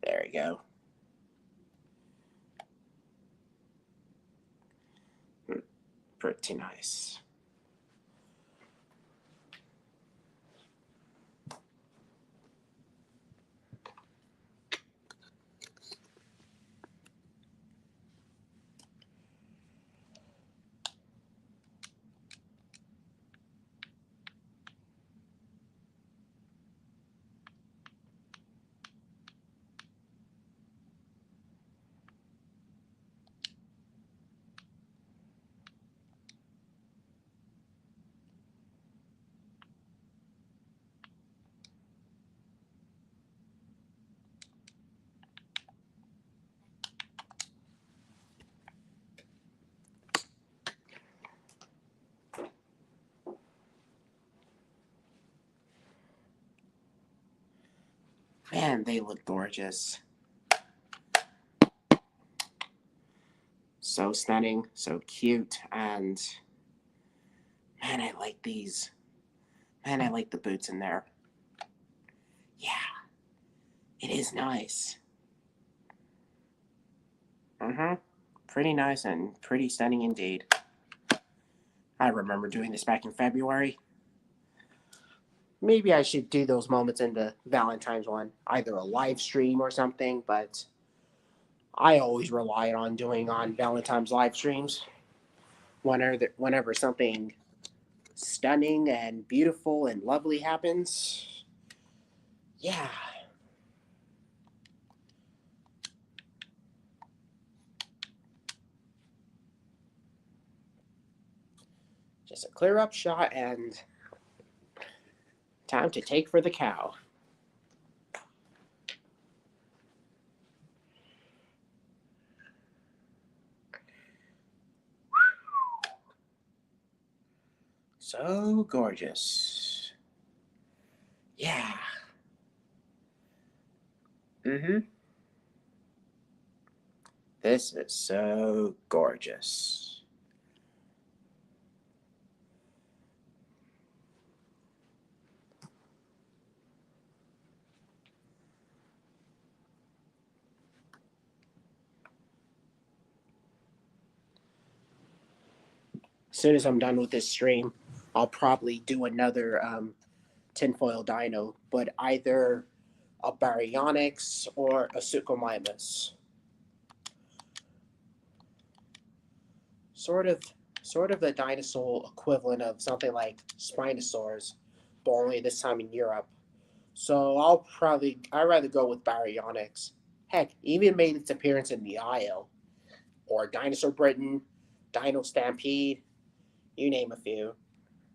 There you go. Pretty nice. Man, they look gorgeous. So stunning, so cute, and man, I like these. Man, I like the boots in there. Yeah, it is nice. Pretty nice and pretty stunning indeed. I remember doing this back in February. Maybe I should do those moments in the Valentine's one, either a live stream or something, but I always rely on doing on Valentine's live streams whenever something stunning and beautiful and lovely happens. Yeah. Just a clear up shot and time to take for the cow. So gorgeous. Yeah. This is so gorgeous. As soon as I'm done with this stream, I'll probably do another tinfoil dino, but either a Baryonyx or a Suchomimus. Sort of, sort of the dinosaur equivalent of something like Spinosaurs, but only this time in Europe. So I'd rather go with Baryonyx. Heck, even made its appearance in the Isle, or Dinosaur Britain, Dino Stampede, you name a few.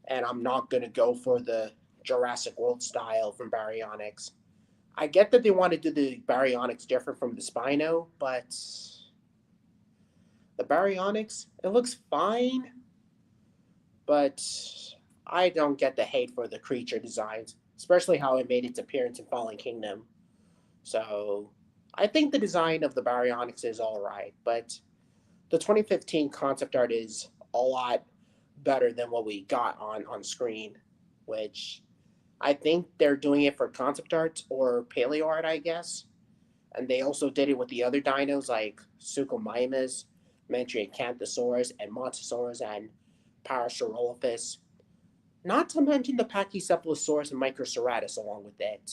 And I'm not gonna go for the Jurassic World style from Baryonyx. I get that they want to do the Baryonyx different from the Spino, but the Baryonyx, it looks fine, but I don't get the hate for the creature designs, especially how it made its appearance in Fallen Kingdom. So I think the design of the Baryonyx is alright, but the 2015 concept art is a lot better than what we got on screen, which I think they're doing it for concept art or paleo art, I guess. And they also did it with the other dinos like Suchomimus, Mantriacanthosaurus, and Montosaurus, and Parasaurolophus. Not to mention the Pachycephalosaurus and Microceratus along with it.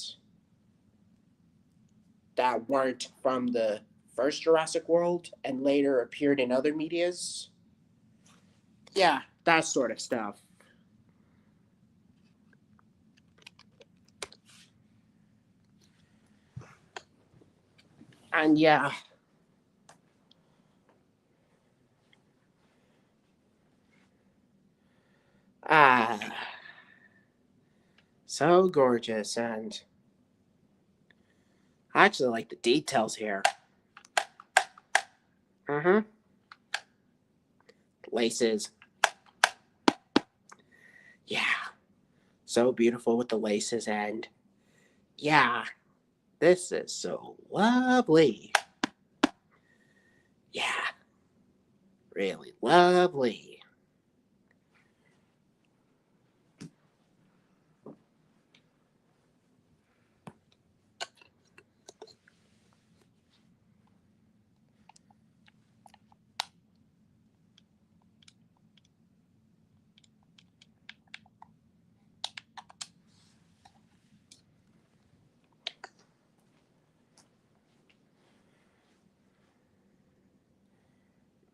That weren't from the first Jurassic World and later appeared in other medias. Yeah, that sort of stuff. And yeah, ah, so gorgeous. And I actually like the details here. Mm-hmm. Laces. Yeah, so beautiful with the laces. And yeah, this is so lovely. Yeah, really lovely.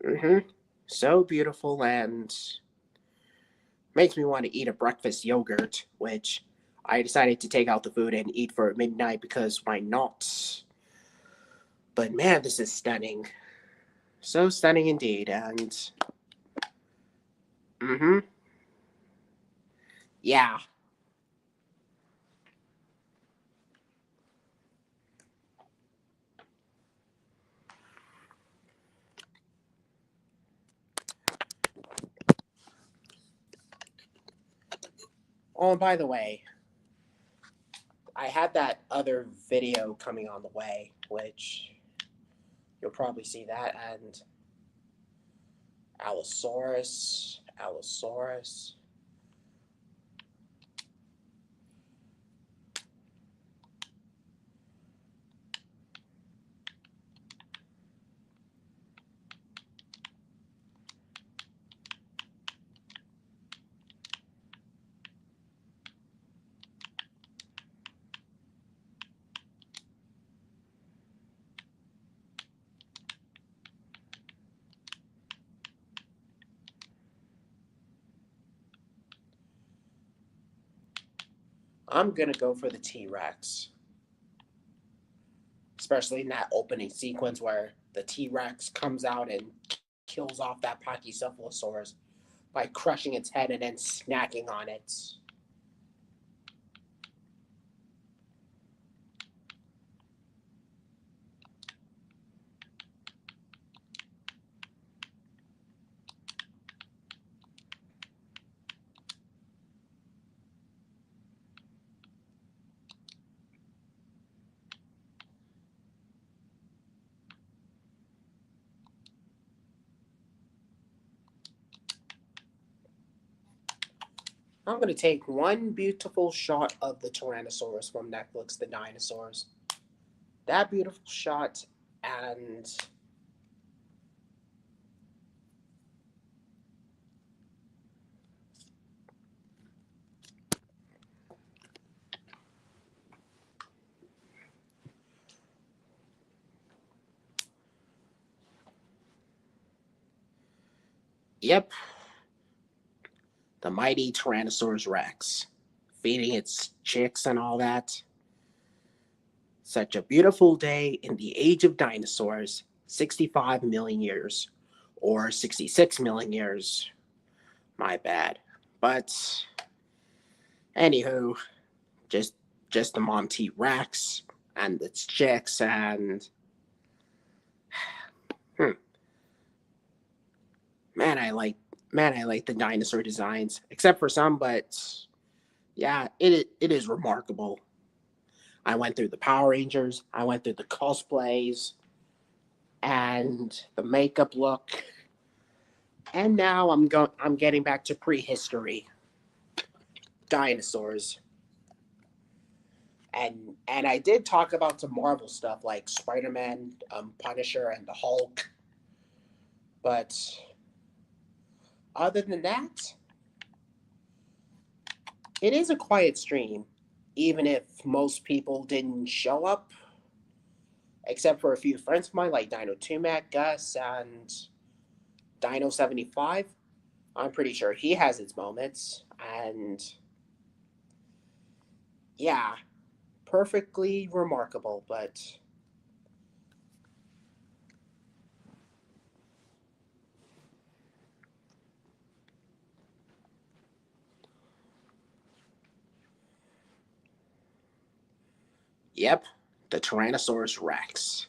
Mm-hmm. So beautiful and makes me want to eat a breakfast yogurt, which I decided to take out the food and eat for midnight because why not? But man, this is stunning. So stunning indeed. And, mm-hmm. Yeah. Oh, and by the way, I had that other video coming on the way, which you'll probably see that. And Allosaurus, Allosaurus. I'm gonna go for the T Rex, especially in that opening sequence where the T Rex comes out and kills off that Pachycephalosaurus by crushing its head and then snacking on it. I'm gonna take one beautiful shot of the Tyrannosaurus from Netflix, The Dinosaurs. That beautiful shot, and yep, the mighty Tyrannosaurus Rex, feeding its chicks and all that. Such a beautiful day in the age of dinosaurs, 65 million years, or 66 million years. My bad. But anywho, just just the mom T Rex and its chicks and hmm, man, I like the dinosaur designs, except for some, but yeah, it is remarkable. I went through the Power Rangers, I went through the cosplays and the makeup look, and now I'm getting back to prehistory dinosaurs. And I did talk about some Marvel stuff like Spider-Man, Punisher, and the Hulk. But other than that, it is a quiet stream, even if most people didn't show up, except for a few friends of mine like Dino Tumac, Gus, and Dino 75. I'm pretty sure he has his moments. And yeah, perfectly remarkable. But yep, the Tyrannosaurus Rex.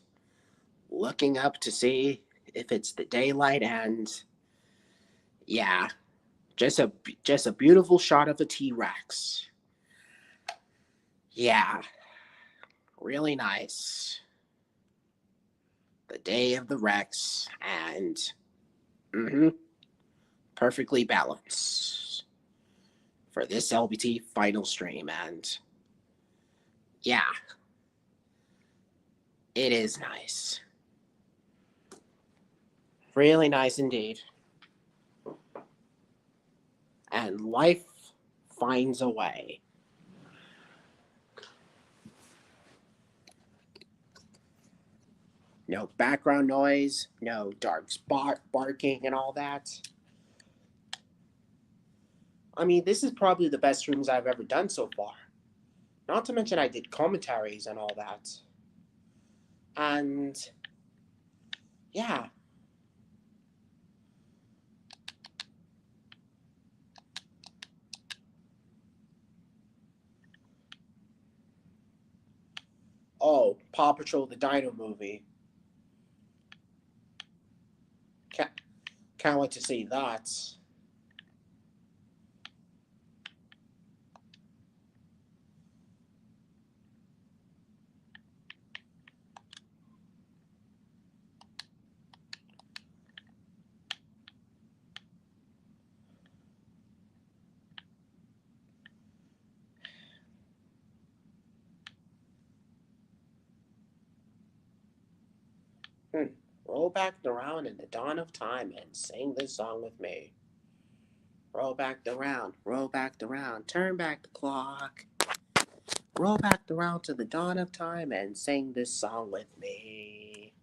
Looking up to see if it's the daylight, and yeah, just a just a beautiful shot of a T-Rex. Yeah, really nice. The day of the Rex, and mm-hmm, perfectly balanced for this LBT final stream. And yeah, it is nice. Really nice indeed. And life finds a way. No background noise, no dog barking and all that. I mean, this is probably the best streams I've ever done so far. Not to mention, I did commentaries and all that. And yeah, oh, Paw Patrol the Dino movie. Can't, can't wait to see that. Hmm. Roll back around in the dawn of time and sing this song with me. Roll back around, turn back the clock. Roll back around to the dawn of time and sing this song with me.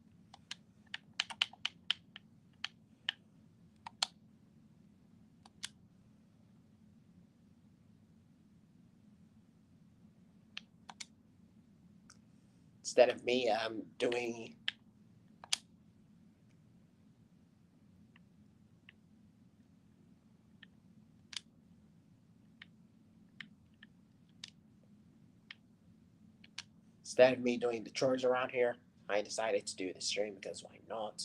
Instead of me doing instead of me doing the chores around here, I decided to do the stream because why not?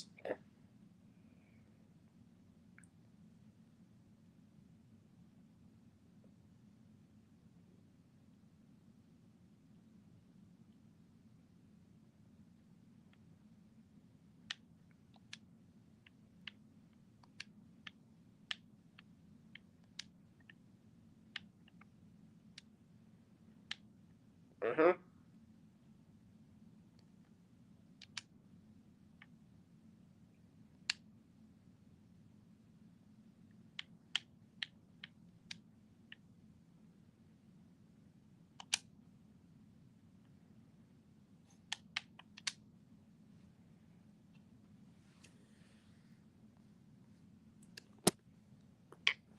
Mm-hmm.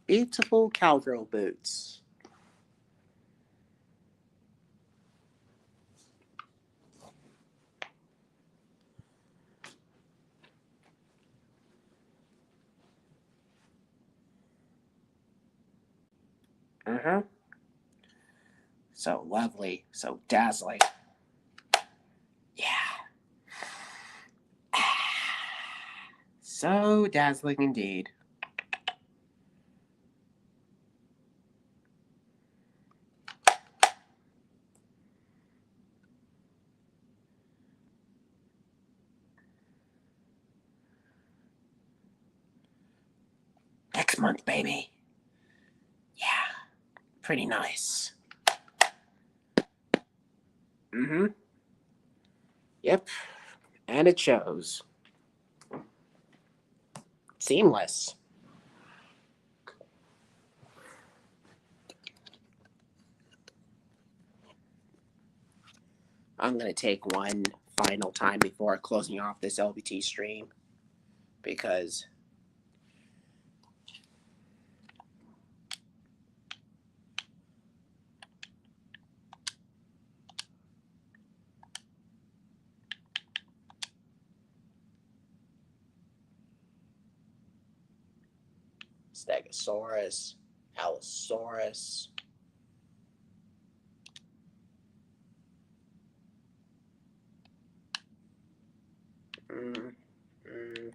Beautiful cowgirl boots. Mm-hmm. So lovely, so dazzling. Yeah. So dazzling indeed. Next month, baby. Yeah, pretty nice. Mm-hmm. Yep, and it shows. Seamless. I'm gonna take one final time before closing off this LBT stream because Stegosaurus, Allosaurus. Mm, mm.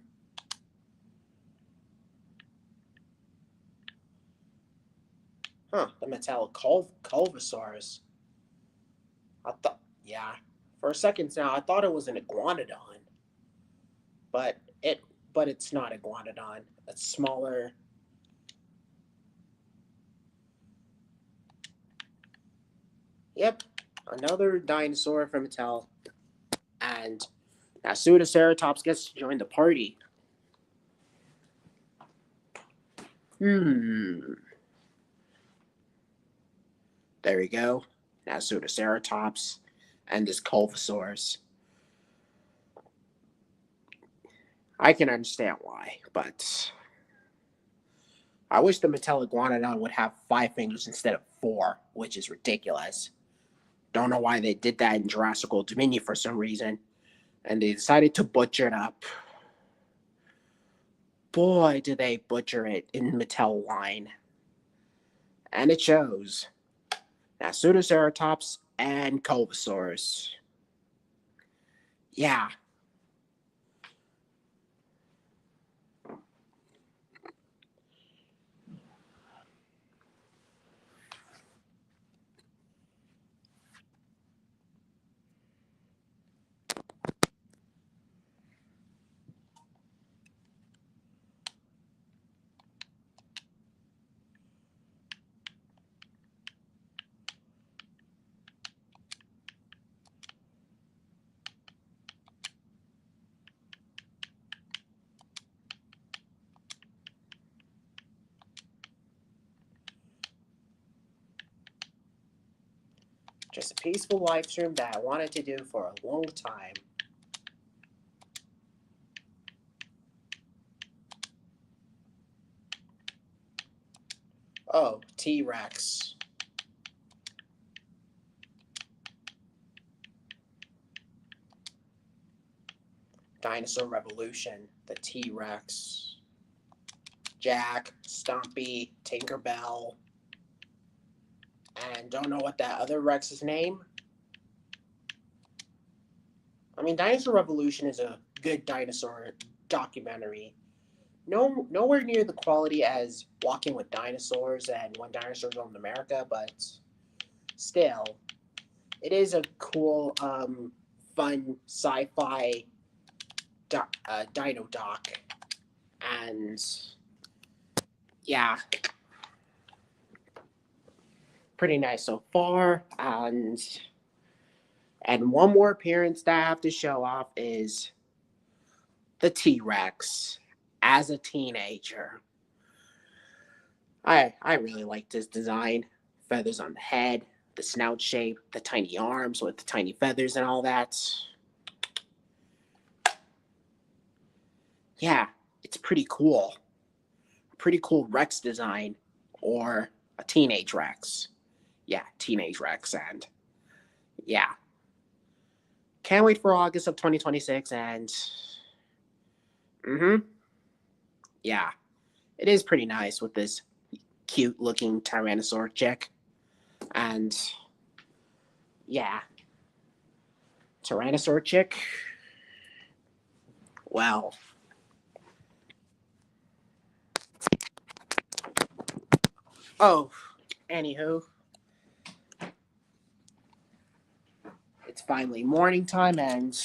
Huh, the metallic Culvosaurus. I thought, yeah. For a second now, I thought it was an iguanodon, but it's not iguanodon. It's smaller. Yep, another dinosaur from Mattel, and now Pseudoceratops gets to join the party. Hmm. There we go. Now Pseudoceratops and this Culvosaurus. I can understand why, but I wish the Mattel Iguanodon would have 5 fingers instead of 4, which is ridiculous. Don't know why they did that in Jurassic World Dominion for some reason, and they decided to butcher it up. Boy, did they butcher it in Mattel line. And it shows. Now, Pseudoceratops and Culvosaurus. Yeah. Just a peaceful live stream that I wanted to do for a long time. Oh, T-Rex. Dinosaur Revolution, the T-Rex. Jack, Stumpy, Tinkerbell. And don't know what that other Rex's name. I mean, Dinosaur Revolution is a good dinosaur documentary. Nowhere near the quality as Walking with Dinosaurs and When Dinosaurs Roamed America, but still, it is a cool, fun sci-fi dino doc. And yeah, pretty nice so far. And one more appearance that I have to show off is the T-Rex as a teenager. I really like this design. Feathers on the head, the snout shape, the tiny arms with the tiny feathers and all that. Yeah, it's pretty cool. Pretty cool Rex design, or a teenage Rex. Yeah, teenage Rex, and yeah. Can't wait for August of 2026, and yeah, it is pretty nice with this cute looking Tyrannosaur chick. And yeah, Tyrannosaur chick. Well, oh, anywho, it's finally morning time, and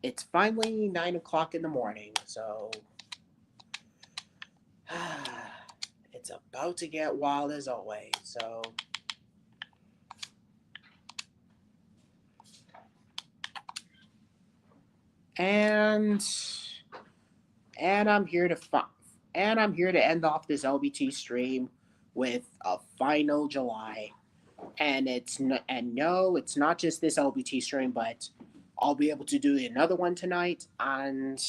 it's finally 9 o'clock in the morning, so it's about to get wild as always. So and I'm here to end off this LBT stream with a final July. And no, it's not just this LBT stream, but I'll be able to do another one tonight. And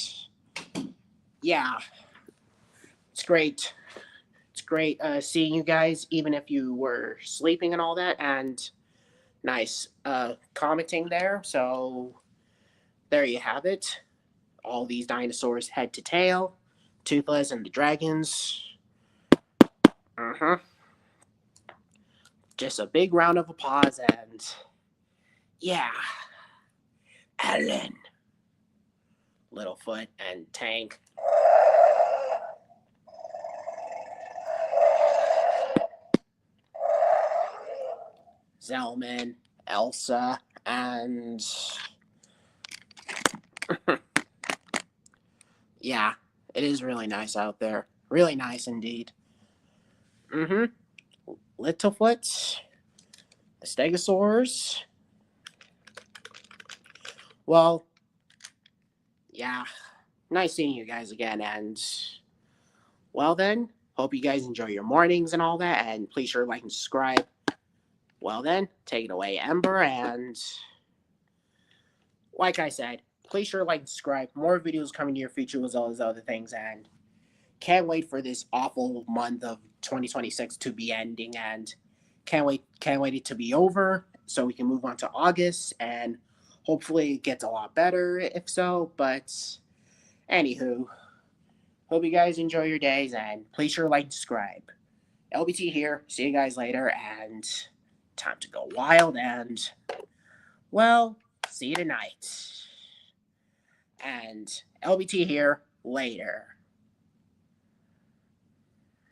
yeah, it's great. It's great seeing you guys, even if you were sleeping and all that. And nice commenting there. So there you have it. All these dinosaurs head to tail. Toothless and the dragons. Just a big round of applause, and yeah, Ellen, Littlefoot, and Tank. Zelman, Elsa, and yeah, it is really nice out there. Really nice indeed. Littlefoot, the Stegosaurs. Well, yeah, nice seeing you guys again, and well then, hope you guys enjoy your mornings and all that, and please sure to like and subscribe. Well then, take it away, Ember, and like I said, please sure to like and subscribe. More videos coming to your future as well as other things, and can't wait for this awful month of 2026 to be ending, and can't wait it to be over so we can move on to August, and hopefully it gets a lot better if so. But anywho, hope you guys enjoy your days, and please sure to like and subscribe. LBT here. See you guys later, and time to go wild, and well, see you tonight. And LBT here later.